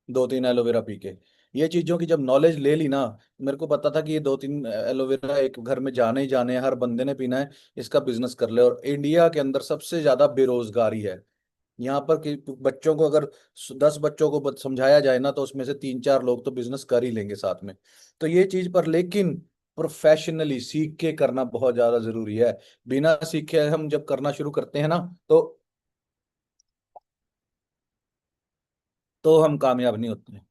2-3 एलोवेरा पी के। ये चीजों की जब नॉलेज ले ली ना, मेरे को पता था कि ये 2-3 एलोवेरा एक घर में जाने ही जाने हैं, हर बंदे ने पीना है, इसका बिजनेस कर ले। और इंडिया के अंदर सबसे ज्यादा बेरोजगारी है यहाँ पर, कि बच्चों को अगर 10 बच्चों को समझाया जाए ना, तो उसमें से 3-4 लोग तो बिजनेस कर ही लेंगे साथ में। तो ये चीज पर, लेकिन प्रोफेशनली सीख के करना बहुत ज्यादा जरूरी है। बिना सीखे हम जब करना शुरू करते हैं ना, तो हम कामयाब नहीं होते हैं।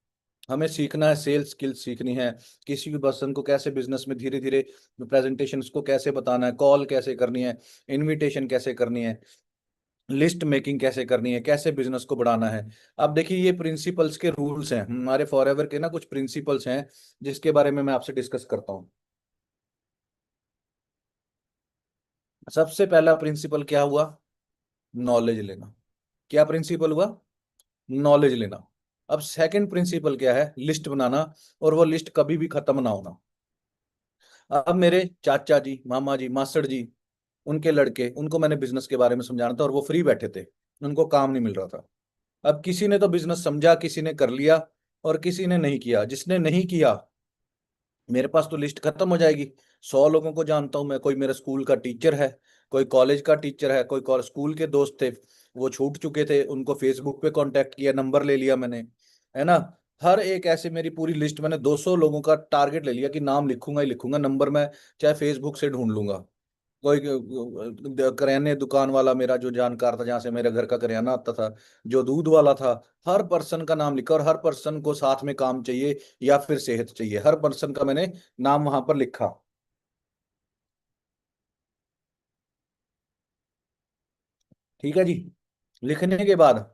हमें सीखना है, सेल्स स्किल सीखनी है, किसी भी पर्सन को कैसे बिजनेस में धीरे धीरे प्रेजेंटेशन को कैसे बताना है, कॉल कैसे करनी है, इनविटेशन कैसे करनी है, लिस्ट मेकिंग कैसे करनी है, कैसे बिजनेस को बढ़ाना है। अब देखिए, ये प्रिंसिपल्स के रूल्स हैं हमारे फॉरएवर के ना, कुछ प्रिंसिपल्स हैं जिसके बारे में मैं आपसे डिस्कस करता हूँ। सबसे पहला प्रिंसिपल क्या हुआ, नॉलेज लेना। क्या प्रिंसिपल हुआ, नॉलेज लेना। अब सेकंड प्रिंसिपल क्या है, लिस्ट बनाना, और वो लिस्ट कभी भी खत्म ना होना। अब मेरे चाचा जी, मामा जी, मास्टर जी, उनके लड़के, उनको मैंने बिजनेस के बारे में समझाना था, और वो फ्री बैठे थे, उनको काम नहीं मिल रहा था। अब किसी ने तो बिजनेस समझा, किसी ने कर लिया, और किसी ने नहीं किया। जिसने नहीं किया, मेरे पास तो लिस्ट खत्म हो जाएगी। 100 लोगों को जानता हूं मैं, कोई मेरे स्कूल का टीचर है, कोई कॉलेज का टीचर है, कोई स्कूल के दोस्त थे, वो छूट चुके थे, उनको फेसबुक पे कांटेक्ट किया, नंबर ले लिया मैंने, है ना। हर एक ऐसे मेरी पूरी लिस्ट, मैंने 200 लोगों का टारगेट ले लिया कि नाम लिखूंगा ही लिखूंगा, नंबर मैं चाहे फेसबुक से ढूंढ लूंगा। कोई करियाने दुकान वाला मेरा जो जानकार था, जहां से मेरे घर का करियाना आता था, जो दूध वाला था, हर पर्सन का नाम लिखा, और हर पर्सन को साथ में काम चाहिए या फिर सेहत चाहिए, हर पर्सन का मैंने नाम वहां पर लिखा। ठीक है जी। लिखने के बाद,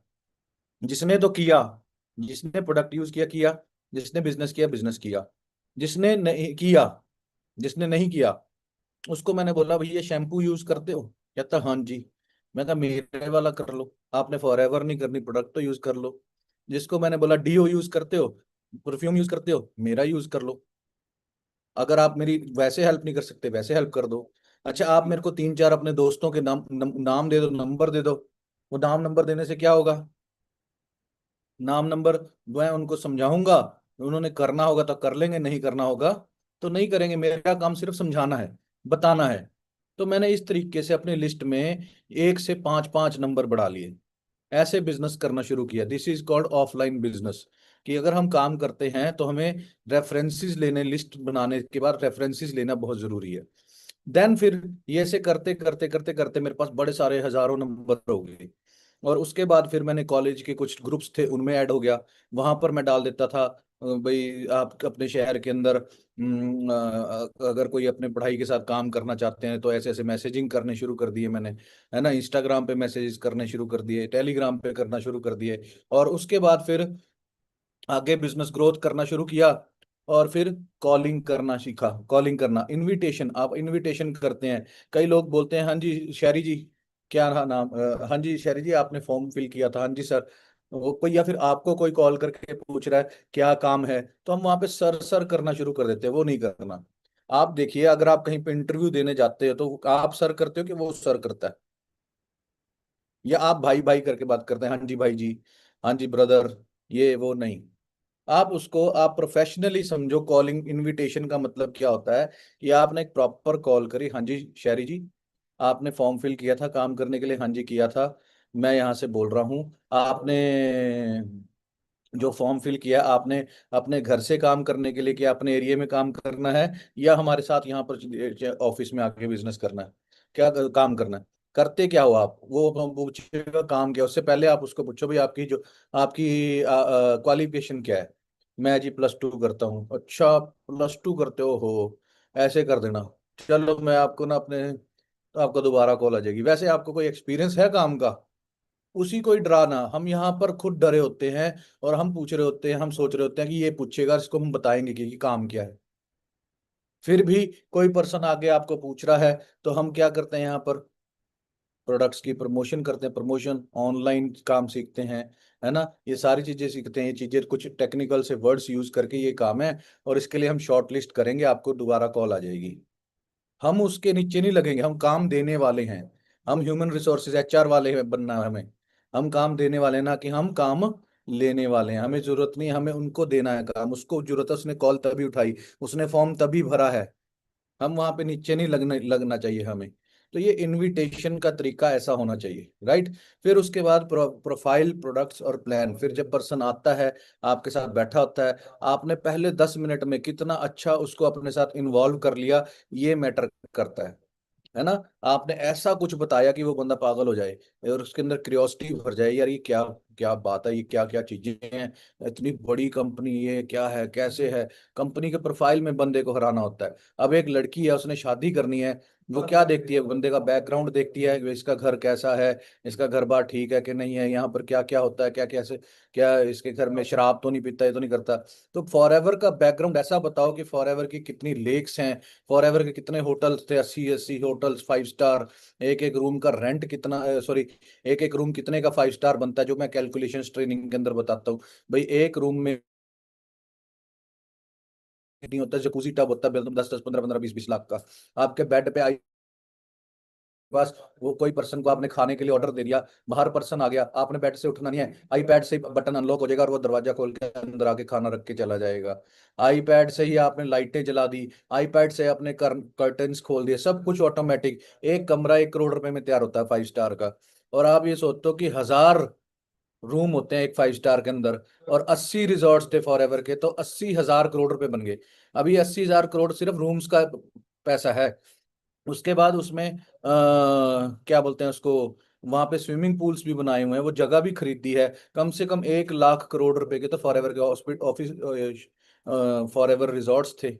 जिसने तो किया, जिसने प्रोडक्ट यूज किया किया, जिसने बिजनेस किया बिजनेस किया, जिसने नहीं किया, जिसने नहीं किया, उसको मैंने बोला भाई ये शैम्पू यूज करते हो, कहता हाँ जी। मैं कहा मेरे वाला कर लो, आपने फॉरएवर नहीं करनी, प्रोडक्ट तो यूज कर लो। जिसको मैंने बोला डीओ यूज करते हो, परफ्यूम यूज करते हो, मेरा यूज कर लो। अगर आप मेरी वैसे हेल्प नहीं कर सकते, वैसे हेल्प कर दो। अच्छा, आप मेरे को 3-4 अपने दोस्तों के नाम दे दो, नंबर दे दो। वो नाम नंबर देने से क्या होगा, नाम नंबर मैं उनको समझाऊंगा, उन्होंने करना होगा तो कर लेंगे, नहीं करना होगा तो नहीं करेंगे। मेरा काम सिर्फ समझाना है, बताना है। तो मैंने इस तरीके से अपनी लिस्ट में 1 से 5 5 नंबर बढ़ा लिए, ऐसे बिजनेस करना शुरू किया। This is called offline business. कि अगर हम काम करते हैं तो हमें रेफरेंसेस लेने, लिस्ट बनाने के बाद रेफरेंसेस लेना बहुत जरूरी है। देन फिर ये ऐसे करते करते करते करते मेरे पास बड़े सारे हजारों नंबर हो गए। और उसके बाद फिर मैंने कॉलेज के कुछ ग्रुप्स थे उनमें ऐड हो गया। वहां पर मैं डाल देता था भाई आप अपने शहर के अंदर अगर कोई अपने पढ़ाई के साथ काम करना चाहते हैं तो ऐसे ऐसे मैसेजिंग करने शुरू कर दिए मैंने, है ना। इंस्टाग्राम पे मैसेजेस करने शुरू कर दिए, टेलीग्राम पे करना शुरू कर दिए। और उसके बाद फिर आगे बिजनेस ग्रोथ करना शुरू किया। और फिर कॉलिंग करना सीखा। कॉलिंग करना, इनविटेशन, आप इनविटेशन करते हैं। कई लोग बोलते हैं हाँ जी शहरी जी, क्या नाम, हाँ जी शहरी जी आपने फॉर्म फिल किया था, हाँ जी सर। वो कोई, या फिर आपको कोई कॉल करके पूछ रहा है क्या काम है, तो हम वहां पे सर सर करना शुरू कर देते हैं, वो नहीं करना। आप देखिए अगर आप कहीं पे इंटरव्यू देने जाते हो तो आप सर करते हो कि वो सर करता है, या आप भाई भाई करके बात करते हैं, हाँ जी भाई जी, हाँ जी ब्रदर, ये वो नहीं। आप उसको आप प्रोफेशनली समझो। कॉलिंग इनविटेशन का मतलब क्या होता है कि आपने एक प्रॉपर कॉल करी, हाँ जी शहरी जी आपने फॉर्म फिल किया था काम करने के लिए, हाँ जी किया था, मैं यहाँ से बोल रहा हूँ। आपने जो फॉर्म फिल किया आपने अपने घर से काम करने के लिए, क्या अपने एरिया में काम करना है, या हमारे साथ यहाँ पर ऑफिस में आके बिजनेस करना है, क्या काम करना है, करते क्या हो आप, वो पूछेगा काम क्या। उससे पहले आप उसको पूछो भाई आपकी जो आपकी क्वालिफिकेशन क्या है। मैं जी +2 करता हूँ। अच्छा +2 करते हो, ऐसे कर देना। चलो मैं आपको ना अपने, आपको दोबारा कॉल आ जाएगी। वैसे आपको कोई एक्सपीरियंस है काम का, उसी को ही डराना। हम यहाँ पर खुद डरे होते हैं और हम पूछ रहे होते हैं, हम सोच रहे होते हैं कि ये पूछेगा इसको हम बताएंगे कि काम क्या है। फिर भी कोई पर्सन आगे आपको पूछ रहा है तो हम क्या करते हैं यहाँ पर, प्रोडक्ट्स की प्रमोशन करते हैं, प्रमोशन ऑनलाइन काम सीखते हैं, है ना। ये सारी चीजें सीखते हैं, ये चीजें कुछ टेक्निकल से वर्ड्स यूज करके ये काम है। और इसके लिए हम शॉर्ट लिस्ट करेंगे, आपको दोबारा कॉल आ जाएगी। हम उसके नीचे नहीं लगेंगे, हम काम देने वाले हैं। हम ह्यूमन रिसोर्सेज HR वाले हैं बनना है हमें। हम काम देने वाले हैं, ना कि हम काम लेने वाले हैं। हमें जरूरत नहीं है, हमें उनको देना है काम। उसको जरूरत है, उसने कॉल तभी उठाई, उसने फॉर्म तभी भरा है। हम वहां पे नीचे नहीं लगना चाहिए हमें। तो ये इनविटेशन का तरीका ऐसा होना चाहिए, राइट। फिर उसके बाद प्रोफाइल, प्रोडक्ट्स और प्लान। फिर जब पर्सन आता है आपके साथ बैठा होता है, आपने पहले 10 मिनट में कितना अच्छा उसको अपने साथ इन्वॉल्व कर लिया, ये मैटर करता है ना। आपने ऐसा कुछ बताया कि वो बंदा पागल हो जाए और उसके अंदर क्यूरियोसिटी भर जाए, यार ये क्या क्या बात है, ये क्या क्या चीजें हैं, इतनी बड़ी कंपनी, ये क्या है कैसे है। कंपनी के प्रोफाइल में बंदे को हराना होता है। अब एक लड़की है उसने शादी करनी है, वो क्या देखती है, बंदे का बैकग्राउंड देखती है कि इसका घर कैसा है, इसका घर बार ठीक है कि नहीं है, यहाँ पर क्या क्या होता है, क्या कैसे, क्या इसके घर में शराब तो नहीं पीता, ये तो नहीं करता। तो फॉरएवर का बैकग्राउंड ऐसा बताओ कि फॉरएवर की कितनी लेक्स हैं, फॉरएवर के कितने होटल्स थे, 80 80 होटल्स 5 स्टार। एक एक रूम का रेंट कितना, सॉरी, एक एक रूम कितने का 5 स्टार बनता है, जो मैं कैलकुलेशन ट्रेनिंग के अंदर बताता हूँ। भाई एक रूम में नहीं होता, जकूजी टब होता है, बिल तुम 10 10 15 15 20 20 लाख का। आपके बेड पे आई बस, वो कोई पर्सन को आपने खाने के लिए ऑर्डर दे दिया, बाहर पर्सन आ गया, आपने बेड से उठना नहीं है, आईपैड से बटन अनलॉक हो जाएगा और वो दरवाजा खोल के अंदर आके खाना रख के चला जाएगा। आईपैड से ही आपने लाइटें जला दी, आईपैड से आपने कर्टन्स खोल दिए, सब कुछ ऑटोमेटिक। एक कमरा 1 करोड़ रुपए में तैयार होता है 5 स्टार का। और आप ये सोचते हो कि 1000 रूम होते हैं एक 5 स्टार के अंदर, और 80 रिजॉर्ट्स थे फॉरएवर के, तो 80,000 करोड़ रुपए बन गए। अभी 80,000 करोड़ सिर्फ रूम्स का पैसा है। उसके बाद उसमें क्या बोलते हैं उसको, वहां पे स्विमिंग पूल्स भी बनाए हुए हैं, वो जगह भी खरीदी है। कम से कम 1 लाख करोड़ रुपए के तो फॉरएवर के हॉस्पिटल ऑफिस, फॉरएवर रिजॉर्ट्स थे।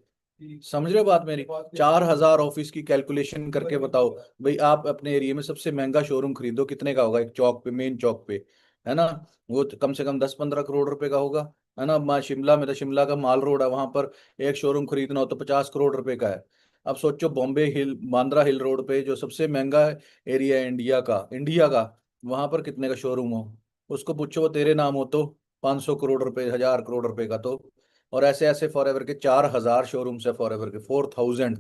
समझ रहे हो बात मेरी। 4,000 ऑफिस की कैलकुलेशन करके बताओ भाई, आप अपने एरिया में सबसे महंगा शोरूम खरीदो, कितने का होगा एक चौक पे, मेन चौक पे, है ना। वो तो कम से कम 10 15 करोड़ रुपए का होगा, है ना। शिमला में तो, शिमला का माल रोड है, वहां पर एक शोरूम खरीदना हो तो 50 करोड़ रुपए का है। अब सोचो बॉम्बे हिल, बांद्रा हिल रोड पे जो सबसे महंगा एरिया है इंडिया का, वहां पर कितने का शोरूम हो, उसको पूछो वो तेरे नाम हो तो 500 करोड़ रुपए, 1000 करोड़ रुपए का तो। और ऐसे ऐसे फॉरएवर के 4,000 शोरूम्स है, फॉरएवर के 4000।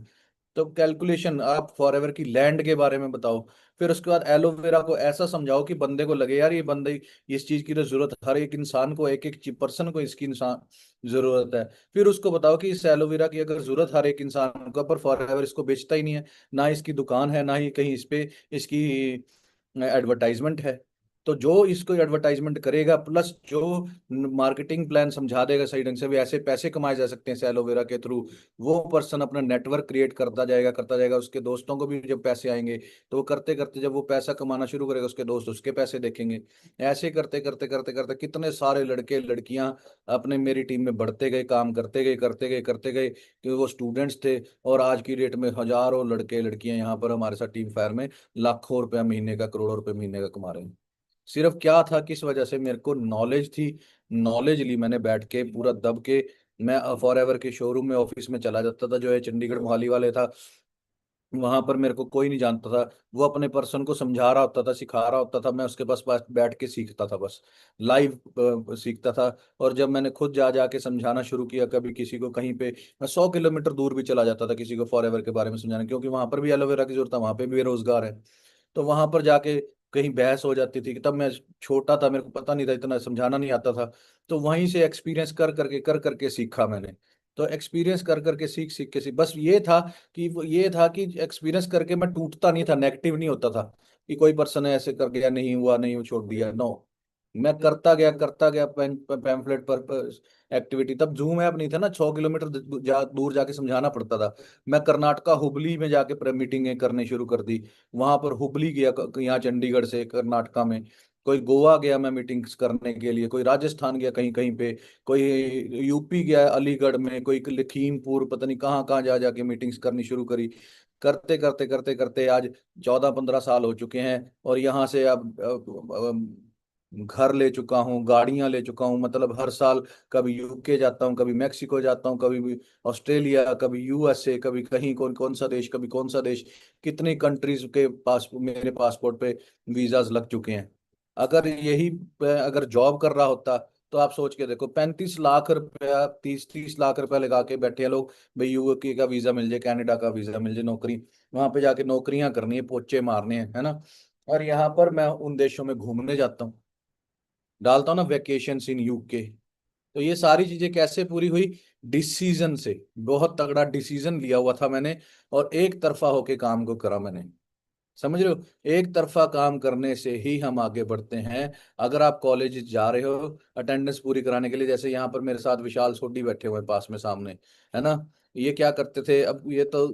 तो कैलकुलेशन आप फॉरएवर की लैंड के बारे में बताओ। फिर उसके बाद एलोवेरा को ऐसा समझाओ कि बंदे को लगे यार ये बंदे, इस चीज की तो जरूरत हर एक इंसान को, एक एक पर्सन को इसकी इंसान जरूरत है। फिर उसको बताओ कि इस एलोवेरा की अगर जरूरत हर एक इंसान को, पर फॉरएवर इसको बेचता ही नहीं है, ना इसकी दुकान है, ना ही कहीं इस पे इसकी एडवर्टाइजमेंट है। तो जो इसको एडवर्टाइजमेंट करेगा प्लस जो मार्केटिंग प्लान समझा देगा सही ढंग से, भी ऐसे पैसे कमाए जा सकते हैं एलोवेरा के थ्रू, वो पर्सन अपना नेटवर्क क्रिएट करता जाएगा, उसके दोस्तों को भी जब पैसे आएंगे तो वो करते करते जब वो पैसा कमाना शुरू करेगा, उसके दोस्त उसके पैसे देखेंगे। ऐसे करते करते करते करते कितने सारे लड़के लड़कियां अपने मेरी टीम में बढ़ते गए, काम करते गए कि वो स्टूडेंट्स थे। और आज की डेट में हजारों लड़के लड़कियां यहाँ पर हमारे साथ टीम फायर में लाखों रुपया महीने का, करोड़ों रुपए महीने का कमा रहे हैं। सिर्फ क्या था, किस वजह से, मेरे को नॉलेज थी, नॉलेज ली मैंने बैठ के पूरा दब के। मैं फॉर एवर के शोरूम में ऑफिस में चला जाता था, जो है चंडीगढ़ मोहाली वाले था, वहां पर मेरे को कोई नहीं जानता था। वो अपने पर्सन को समझा रहा होता था, सिखा रहा होता था, मैं उसके पास पास बैठ के सीखता था, बस लाइव सीखता था। और जब मैंने खुद जा जाके समझाना शुरू किया, कभी किसी को कहीं पे, मैं 100 किलोमीटर दूर भी चला जाता था किसी को फॉर एवर के बारे में समझाने, क्योंकि वहां पर भी एलोवेरा की जरूरत है, वहां पे भी बेरोजगार है। तो वहां पर जाके कहीं बहस हो जाती थी, कि तब मैं छोटा था, मेरे को पता नहीं था, इतना समझाना नहीं आता था। तो वहीं से एक्सपीरियंस कर करके सीखा मैंने। तो एक्सपीरियंस कर करके सीख सीख के सीख, बस ये था कि एक्सपीरियंस करके मैं टूटता नहीं था, नेगेटिव नहीं होता था कि कोई पर्सन है ऐसे कर गया, नहीं हुआ, नहीं वो छोड़ दिया, नो। मैं करता गया पैम्फलेट पर एक्टिविटी। तब जूम ऐप नहीं था ना, 100 किलोमीटर दूर जाके समझाना पड़ता था। मैं कर्नाटका हुबली में जाके मीटिंगें करने शुरू कर दी। वहां पर हुबली गया, यहाँ चंडीगढ़ से कर्नाटका में, कोई गोवा गया मैं मीटिंग्स करने के लिए, कोई राजस्थान गया कहीं कहीं पे, कोई यूपी गया अलीगढ़ में, कोई लखीमपुर, पता नहीं कहाँ कहाँ जा जाके मीटिंग्स करनी शुरू करी। करते करते करते करते आज 14-15 साल हो चुके हैं। और यहाँ से अब घर ले चुका हूँ, गाड़ियां ले चुका हूँ, मतलब हर साल कभी यूके जाता हूँ, कभी मैक्सिको जाता हूँ, कभी भी ऑस्ट्रेलिया, कभी यूएसए, कभी कहीं कौन कौन सा देश, कभी कौन सा देश, कितनी कंट्रीज के पास मेरे पासपोर्ट पे वीजाज लग चुके हैं। अगर जॉब कर रहा होता तो आप सोच के देखो, 35 लाख रुपया, 30-30 लाख रुपया लगा के बैठे हैं लोग, भाई यूके का वीजा मिल जाए, कनाडा का वीजा मिल जाए, नौकरी वहां पे जाके नौकरियां करनी है, पोचे मारने हैं, है ना। और यहाँ पर मैं उन देशों में घूमने जाता हूँ, डालता हूँ ना वेकेशन इन यूके। तो ये सारी चीजें कैसे पूरी हुई? डिसीजन से, बहुत तगड़ा डिसीजन लिया हुआ था मैंने, और एक तरफा होके काम को करा मैंने। समझ रहे हो, एक तरफा काम करने से ही हम आगे बढ़ते हैं। अगर आप कॉलेज जा रहे हो अटेंडेंस पूरी कराने के लिए, जैसे यहाँ पर मेरे साथ विशाल सोडी बैठे हुए हैं पास में सामने, है ना, ये क्या करते थे, अब ये तो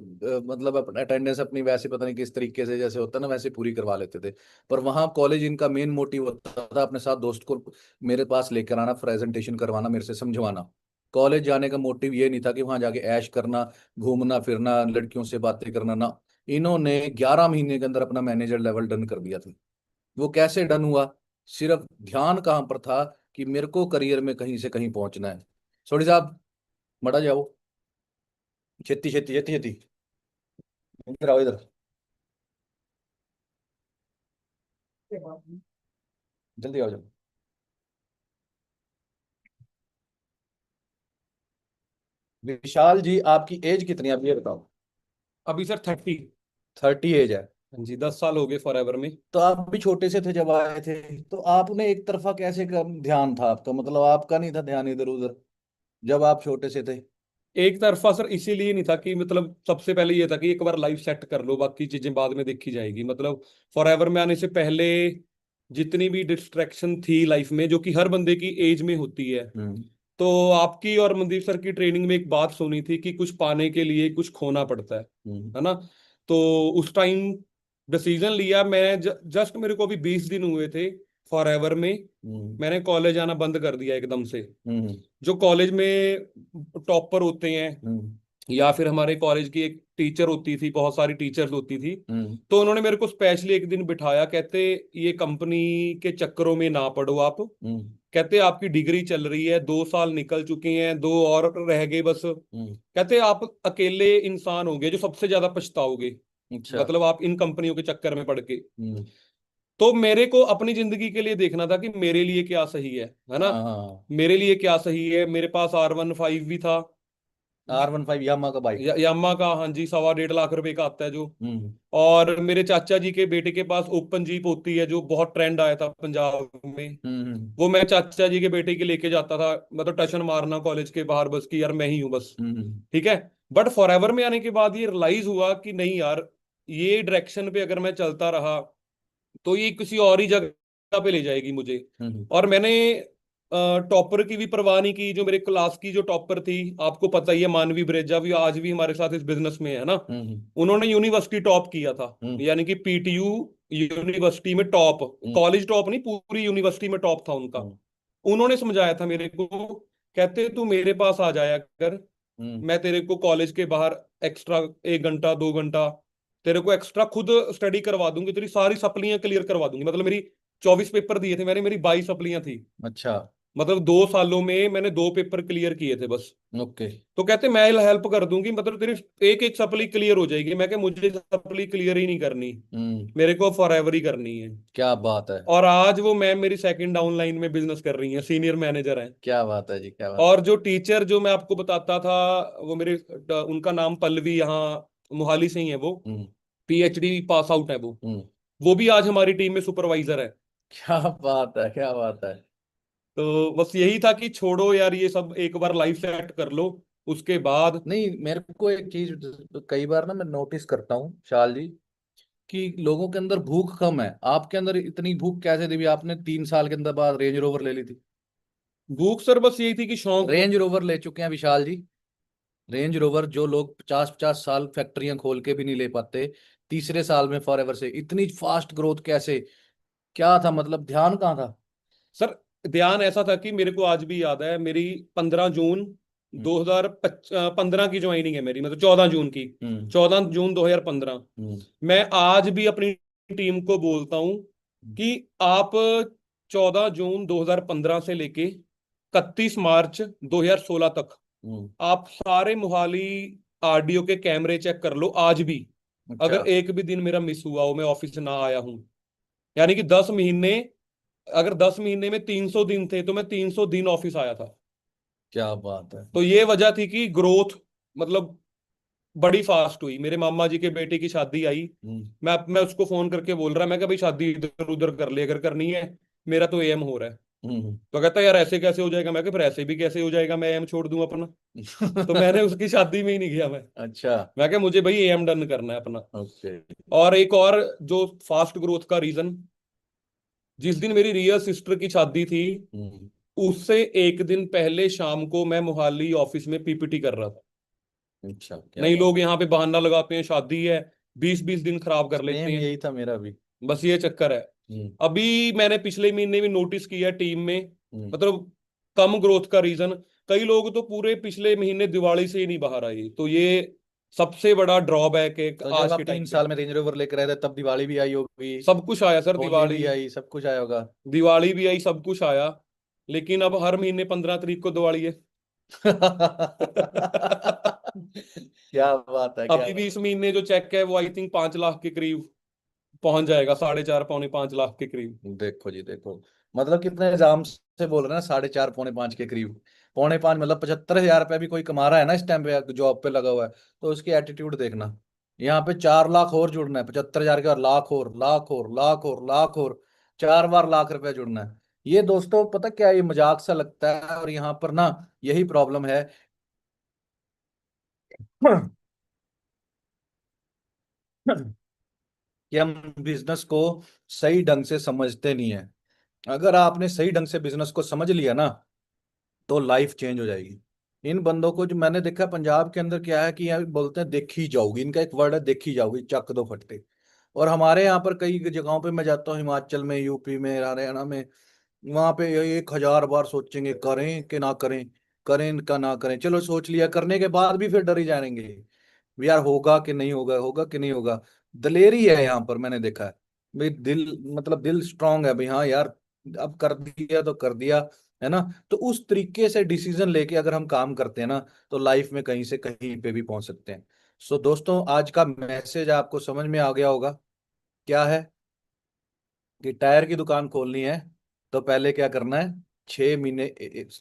मतलब अटेंडेंस अपनी वैसे पता नहीं किस तरीके से जैसे होता है ना, वैसे पूरी करवा लेते थे। पर वहाँ कॉलेज इनका मेन मोटिव होता था अपने साथ दोस्त को मेरे पास लेकर आना, प्रेजेंटेशन करवाना, मेरे से समझवाना। कॉलेज जाने का मोटिव ये नहीं था कि वहां जाके ऐश करना, घूमना फिरना, लड़कियों से बातें करना, ना। इन्होंने 11 महीने के अंदर अपना मैनेजर लेवल डन कर दिया था। वो कैसे डन हुआ? सिर्फ ध्यान कहाँ पर था कि मेरे को करियर में कहीं से कहीं पहुंचना है। सोडी साहब, मड़ा जाओ, छेती छेती छेती छेती, इधर आओ, इधर जल्दी आओ, जल्दी। विशाल जी, आपकी एज कितनी है, आप ये बताओ। अभी सर 30। 30 एज है। हाँ जी, 10 साल हो गए फॉरएवर में। तो आप भी छोटे से थे जब आए थे, तो आपने एक तरफा कैसे ध्यान था आपका, मतलब आपका नहीं था ध्यान इधर उधर जब आप छोटे से थे? एक तरफा सर इसीलिए नहीं था कि मतलब सबसे पहले ये था कि एक बार लाइफ सेट कर लो, बाकी चीजें बाद में देखी जाएगी। मतलब फॉरएवर में आने से पहले जितनी भी डिस्ट्रैक्शन थी लाइफ में, जो कि हर बंदे की एज में होती है, हम्म। तो आपकी और मनदीप सर की ट्रेनिंग में एक बात सुनी थी कि कुछ पाने के लिए कुछ खोना पड़ता है ना। तो उस टाइम डिसीजन लिया मैं, जस्ट मेरे को अभी 20 दिन हुए थे फॉरएवर में, मैंने कॉलेज आना बंद कर दिया एकदम से। हम्म। जो कॉलेज में टॉपर होते हैं, हम्म। या फिर हमारे कॉलेज की एक टीचर होती थी, बहुत सारी टीचर्स होती थी, हम्म। तो उन्होंने मेरे को स्पेशली एक दिन बिठाया, कहते ये कंपनी के चक्करों में ना पड़ो आप। हम्म। कहते आपकी डिग्री चल रही है, 2 साल निकल चुके हैं, 2 और रह गए बस। हम्म। कहते आप अकेले इंसान होंगे जो सबसे ज्यादा पछताओगे, अच्छा। मतलब आप इन कंपनियों के चक्कर में पड़ के। हम्म। तो मेरे को अपनी जिंदगी के लिए देखना था कि मेरे लिए क्या सही है ना। हाँ। मेरे लिए क्या सही है, मेरे पास R15 भी था, R15 यामा का बाइक। यामा का, हाँ जी, 1.25 लाख रुपए का आता है जो। हम्म। और मेरे चाचा जी के बेटे के पास ओपन जीप होती है, जो बहुत ट्रेंड आया था पंजाब में। हम्म। वो मैं चाचा जी के बेटे के लेके जाता था, मतलब टशन मारना कॉलेज के बाहर बस की यार मैं ही हूँ बस। हम्म। ठीक है। बट फॉरएवर में आने के बाद ये रियलाइज हुआ कि नहीं यार, ये डायरेक्शन पे अगर मैं चलता रहा तो ये किसी और ही जगह पे ले जाएगी मुझे। हम्म और मैंने टॉपर की भी परवाह नहीं की। जो मेरे क्लास की जो टॉपर थी, आपको पता ही है, मानवी ब्रेजा, भी आज भी हमारे साथ इस बिजनेस में है ना। हम्म उन्होंने यूनिवर्सिटी टॉप किया था, हम्म यानी कि पीटीयू यूनिवर्सिटी में टॉप, हम्म कॉलेज टॉप नहीं, पूरी यूनिवर्सिटी में टॉप था उनका। हम्म उन्होंने समझाया था मेरे को, कहते तू मेरे पास आ जाया कर, हम्म, मैं तेरे को कॉलेज के बाहर एक्स्ट्रा 1 घंटा 2 घंटा तेरे को एक्स्ट्रा खुद स्टडी करवा दूंगी, तेरी सारी सप्लियां क्लियर करवा दूंगी। मतलब मेरी 24 पेपर दिए थे मैंने, मेरी 22 सप्लियां थी। अच्छा, मतलब 2 सालों में मैंने 2 पेपर क्लियर किए थे बस। ओके। तो कहते मैं हेल्प कर दूंगी, मतलब तेरी एक एक सप्ली क्लियर हो जाएगी। मैं क्या, मुझे सप्ली क्लियर ही नहीं करनी, मेरे को फॉरएवर ही करनी है। क्या बात है, और आज वो मैम मेरी सेकंड डाउनलाइन में बिजनेस कर रही है, सीनियर मैनेजर है। क्या बात है जी, क्या बात। और जो टीचर जो मैं आपको बताता था, वो मेरे, उनका नाम पल्लवी, यहाँ मोहाली से ही है वो, हम्म पीएचडी पास आउट है हम्म वो भी आज हमारी टीम में सुपरवाइजर है। क्या बात है, क्या बात है। तो बस यही था कि छोड़ो यार ये सब, एक बार लाइफ सेट कर लो, उसके बाद। नहीं, मेरे को एक चीज कई बार ना मैं नोटिस करता हूँ शाल जी, कि लोगों के अंदर भूख कम है। आपके अंदर इतनी भूख कैसे दी? आपने 3 साल के अंदर बाद रेंज रोवर ले ली थी। भूख सर बस यही थी कि शौक। रेंज रोवर ले चुके हैं विशाल जी। रेंज रोवर जो लोग 50-50 साल फैक्ट्रियां खोल के भी नहीं ले पाते, तीसरे साल में फॉरएवर से इतनी फास्ट ग्रोथ कैसे? क्या था मतलब, ध्यान कहाँ था? सर ध्यान ऐसा था कि मेरे को आज भी याद है, मेरी 15 जून हम्म 2015 की ज्वाइनिंग है मेरी, मतलब 14 जून की, हम्म 14 जून 2015। हम्म मैं आज भी अपनी टीम को बोलता हूं कि आप 14 जून 2015 से लेके 31 मार्च 2016 तक हम्म, आप सारे मोहाली आरडीओ के कैमरे चेक कर लो आज भी। अच्छा, अगर एक भी दिन मेरा मिस हुआ हो, मैं ऑफिस ना आया हूं, यानी कि 10 महीने, अगर 10 महीने में 300 दिन थे तो मैं 300 दिन ऑफिस आया था। क्या बात है। तो ये वजह थी कि ग्रोथ मतलब बड़ी फास्ट हुई। मेरे मामा जी के बेटे की शादी आई, हम्म मैं उसको फोन करके बोल रहा, मैं क्या भाई शादी इधर उधर कर ले अगर करनी है, मेरा तो एम हो रहा है। हम्म तो कहता यार ऐसे कैसे हो जाएगा, मैं क्या फिर ऐसे भी कैसे हो जाएगा, मैं एम छोड़ दूं अपना। तो मैंने उसकी शादी में ही नहीं गया अच्छा, मैं क्या मुझे भाई एम डन करना है अपना। ओके। और एक और जो फास्ट ग्रोथ का रीजन, जिस दिन मेरी रियल सिस्टर की शादी थी, हम्म उससे एक दिन पहले शाम को मैं मोहाली ऑफिस में पीपीटी कर रहा था। अच्छा, क्या नहीं, बात। लोग यहाँ पे बहाना लगाते हैं शादी है, 20-20 दिन खराब कर लेते सेम हैं, यही था मेरा भी। बस ये चक्कर है। हम्म अभी मैंने पिछले महीने भी नोटिस किया टीम में, हम्म मतलब कम ग्रोथ का रीजन, कई लोग तो पूरे पिछले महीने दिवाली से ही नहीं बाहर आए। तो ये सबसे बड़ा ड्रॉबैक है तो जब आज आप के तीन टाइम पे। साल में रेंज रोवर लेकर आए थे, तब दिवाली भी आई होगी, सब कुछ आया सर, होली दिवाली, भी आई, सब कुछ आया होगा। दिवाली भी आई, सब कुछ आया, लेकिन अब हर महीने 15 तारीख को दिवाली है। क्या बात है, क्या अभी भी बात। इस महीने जो चेक है वो आई थिंक 5 लाख के करीब पहुंच जाएगा, 4.5 पौने 5 लाख के करीब। देखो जी, देखो, मतलब कितने इल्जाम से बोल रहे हैं ना, 4.5 पौने 5 के करीब। पौने 5 मतलब 75,000 रुपया भी कोई कमा रहा है ना इस टाइम पे, जॉब पे लगा हुआ है, तो उसकी एटीट्यूड देखना। यहाँ पे 4 लाख और जुड़ना है, 75,000 के और लाख और लाख और लाख और लाख और 4 बार लाख रुपया जुड़ना है। ये दोस्तों पता क्या है, ये मजाक सा लगता है, और यहाँ पर ना यही प्रॉब्लम है कि हम बिजनेस को सही ढंग से समझते नहीं है। अगर आपने सही ढंग से बिजनेस को समझ लिया ना, तो लाइफ चेंज हो जाएगी। इन बंदों को जो मैंने देखा पंजाब के अंदर, क्या है कि यहाँ बोलते हैं देखी जाओगी, इनका एक वर्ड है देखी जाओगी, चक दो फट्टे। और हमारे यहाँ पर कई जगहों पे मैं जाता हूँ, हिमाचल में, यूपी में, हरियाणा में, वहां पे ये 1,000 बार सोचेंगे करें कि ना करें, करें का ना करें। चलो सोच लिया, करने के बाद भी फिर डर ही जाएंगे, यार होगा कि नहीं होगा, होगा कि नहीं होगा। दलेरी है यहाँ पर, मैंने देखा है भाई, दिल मतलब दिल स्ट्रांग है भाई, हाँ यार अब कर दिया तो कर दिया, है ना। तो उस तरीके से डिसीजन लेके अगर हम काम करते हैं ना, तो लाइफ में कहीं से कहीं पे भी पहुंच सकते हैं। सो दोस्तों, आज का मैसेज आपको समझ में आ गया होगा, क्या है कि टायर की दुकान खोलनी है तो पहले क्या करना है, 6 महीने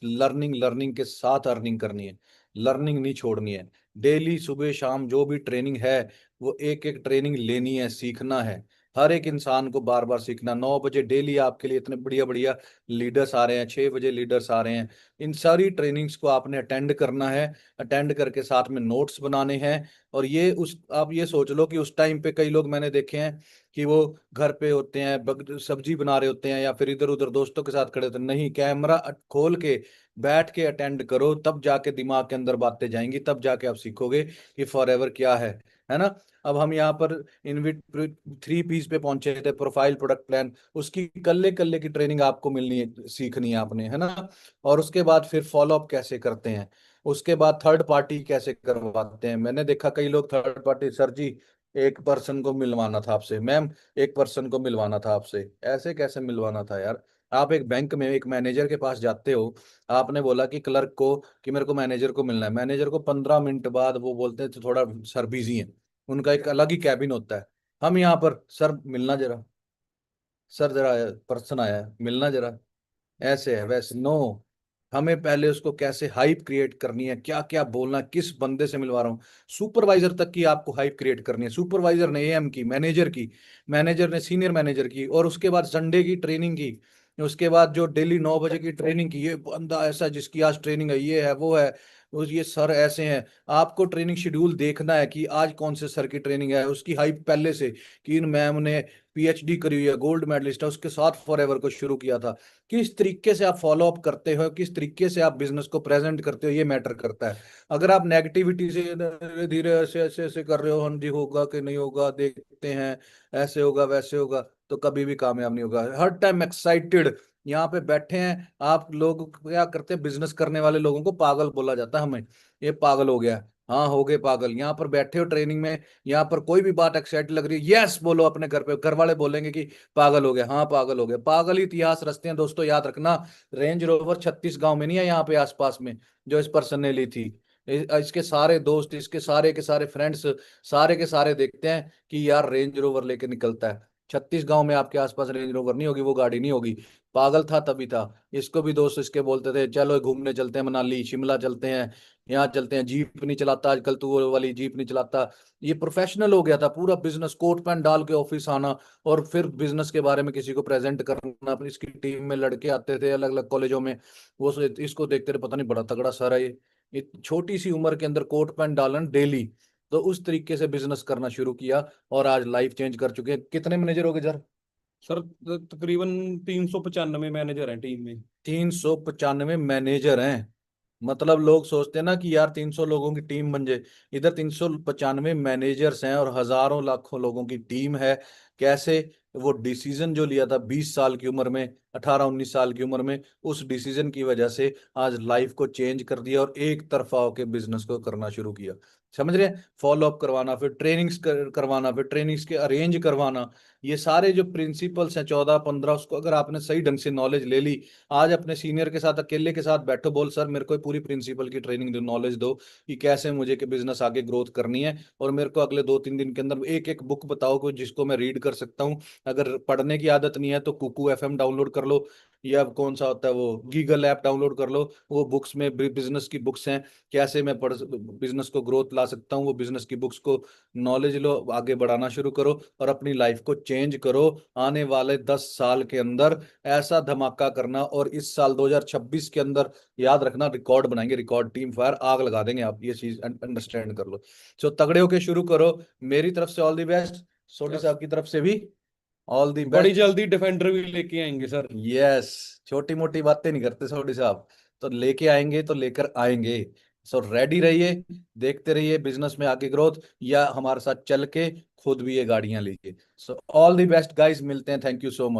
लर्निंग, लर्निंग के साथ अर्निंग करनी है, लर्निंग नहीं छोड़नी है। डेली सुबह शाम जो भी ट्रेनिंग है, वो एक एक ट्रेनिंग लेनी है, सीखना है। हर एक इंसान को बार बार सीखना। 9 बजे डेली आपके लिए इतने बढ़िया बढ़िया लीडर्स आ रहे हैं, 6 बजे लीडर्स आ रहे हैं। इन सारी ट्रेनिंग्स को आपने अटेंड करना है, अटेंड करके साथ में नोट्स बनाने हैं। और ये उस आप ये सोच लो कि उस टाइम पे कई लोग मैंने देखे हैं कि वो घर पे होते हैं, सब्जी बना रहे होते हैं या फिर इधर उधर दोस्तों के साथ खड़े होते हैं। नहीं, कैमरा खोल के बैठ के अटेंड करो, तब जाके दिमाग के अंदर बातें जाएंगी, तब जाके आप सीखोगे कि फॉरएवर क्या है ना। अब हम यहाँ पर इनविट 3 पीस पे पहुंचे थे, प्रोफाइल, प्रोडक्ट प्लान, उसकी कल्ले कल्ले की ट्रेनिंग आपको मिलनी है, सीखनी है आपने, है ना। और उसके बाद फिर फॉलो अप कैसे करते हैं, उसके बाद थर्ड पार्टी कैसे करवाते हैं। मैंने देखा कई लोग थर्ड पार्टी, सर जी एक पर्सन को मिलवाना था आपसे, मैम एक पर्सन को मिलवाना था आपसे। ऐसे कैसे मिलवाना था यार? आप एक बैंक में एक मैनेजर के पास जाते हो, आपने बोला कि क्लर्क को कि मेरे को मैनेजर को मिलना है, मैनेजर को 15 मिनट बाद वो बोलते हैं तो थोड़ा सर बिजी है, उनका एक अलग ही कैबिन होता है। हम यहाँ पर सर मिलना जरा, सर जरा पर्सन आया है मिलना जरा, ऐसे है वैसे। नो, हमें पहले उसको कैसे हाइप क्रिएट करनी है, क्या क्या बोलना, किस बंदे से मिलवा रहा हूँ। सुपरवाइजर तक की आपको हाइप क्रिएट करनी है, सुपरवाइजर ने एएम की, मैनेजर की, मैनेजर ने सीनियर मैनेजर की, और उसके बाद संडे की ट्रेनिंग की, उसके बाद जो डेली 9 बजे की ट्रेनिंग की, ये बंदा ऐसा जिसकी आज ट्रेनिंग है, ये है वो है, ये सर ऐसे हैं। आपको ट्रेनिंग शेड्यूल देखना है कि आज कौन से सर की ट्रेनिंग है, उसकी हाइप पहले से कि इन मैम ने पीएचडी करी हुई है, गोल्ड मेडलिस्ट है, उसके साथ फॉरएवर को शुरू किया था। किस तरीके से आप फॉलो अप करते हो, किस तरीके से आप बिजनेस को प्रेजेंट करते हो, ये मैटर करता है। अगर आप नेगेटिविटी से धीरे धीरे ऐसे ऐसे ऐसे कर रहे हो, हाँ जी होगा कि नहीं होगा देखते हैं, ऐसे होगा वैसे होगा, तो कभी भी कामयाब नहीं होगा। हर टाइम एक्साइटेड यहाँ पे बैठे हैं आप लोग, क्या करते हैं, बिजनेस करने वाले लोगों को पागल बोला जाता है हमें, ये पागल हो गया। हाँ हो गए पागल। यहाँ पर बैठे हो ट्रेनिंग में, यहाँ पर कोई भी बात एक्साइट लग रही है, यस बोलो अपने घर पे, घर वाले बोलेंगे कि पागल हो गया, हाँ पागल हो गया। पागल ही इतिहास रचते हैं दोस्तों, याद रखना। रेंज रोवर 36 गांव में नहीं है, यहाँ पे आसपास में, जो इस पर्सन ने ली थी। इसके सारे दोस्त, इसके सारे के सारे फ्रेंड्स, सारे के सारे देखते हैं कि यार रेंज रोवर लेके निकलता है। 36 गांव में आपके आसपास रेंज रोवर नहीं होगी, वो गाड़ी नहीं होगी। पागल था तभी था। इसको भी दोस्त इसके बोलते थे चलो घूमने चलते हैं, मनाली शिमला चलते हैं, यहाँ चलते हैं, जीप नहीं चलाता आजकल तू, वो वाली जीप नहीं चलाता। ये प्रोफेशनल हो गया था पूरा बिजनेस, कोट पैंट डाल के ऑफिस आना, और फिर बिजनेस के बारे में किसी को प्रेजेंट करना। अपनी इसकी टीम में लड़के आते थे अलग अलग कॉलेजों में, वो इसको देखते थे पता नहीं बड़ा तगड़ा सर है ये छोटी सी उम्र के अंदर कोट पैंट डालन डेली। तो उस तरीके से बिजनेस करना शुरू किया, और आज लाइफ चेंज कर चुके हैं। कितने मैनेजर हो गए सर? सर तकरीबन 395 मैनेजर हैं टीम में। 395 मैनेजर हैं। मतलब लोग सोचते हैं ना कि यार 300 लोगों की टीम बन जाए, इधर 395 मैनेजर्स हैं और हजारों लाखों लोगों की टीम है। कैसे? वो डिसीजन जो लिया था 20 साल की उम्र में, 18-19 साल की उम्र में, उस डिसीजन की वजह से आज लाइफ को चेंज कर दिया और एक तरफा होकर बिजनेस को करना शुरू किया। समझ रहे हैं? फॉलो अप करवाना, फिर ट्रेनिंग्स करवाना, फिर ट्रेनिंग्स के अरेंज करवाना, ये सारे जो प्रिंसिपल्स हैं 14-15, उसको अगर आपने सही ढंग से नॉलेज ले ली, आज अपने सीनियर के साथ, अकेले के साथ बैठो, बोल सर मेरे को पूरी प्रिंसिपल की ट्रेनिंग दो, नॉलेज दो कि कैसे मुझे के बिजनेस आगे ग्रोथ करनी है, और मेरे को अगले 2-3 दिन के अंदर एक एक बुक बताओ को जिसको मैं रीड कर सकता हूँ। अगर पढ़ने की आदत नहीं है तो कुकू एफएम डाउनलोड कर लो, या कौन सा होता है वो गीगल ऐप डाउनलोड कर लो। वो बुक्स में बिजनेस की बुक्स हैं, कैसे मैं पढ़ बिजनेस को ग्रोथ ला सकता हूँ, वो बिजनेस की बुक्स को नॉलेज लो, आगे बढ़ाना शुरू करो और अपनी लाइफ को चेंज करो। आने वाले 10 साल के अंदर ऐसा धमाका करना, और इस साल 2026 के अंदर याद रखना रिकॉर्ड बनाएंगे, रिकॉर्ड, टीम फायर आग लगा देंगे आप, ये चीज अंडरस्टैंड कर लो। सो तगड़े होके शुरू करो। मेरी तरफ से ऑल द बेस्ट, सोडी साहब की तरफ से भी ऑल द बड़ी बेस्ट। जल्दी डिफेंडर भी लेके आएंगे सर। यस, छोटी मोटी बातें नहीं करते सोडी साहब, तो लेके आएंगे तो लेकर आएंगे। सो रेडी रहिए, देखते रहिए बिजनेस में आगे ग्रोथ, या हमारे साथ चल के खुद भी ये गाड़ियां लीजिए। So all the best guys, मिलते हैं, थैंक यू सो मच।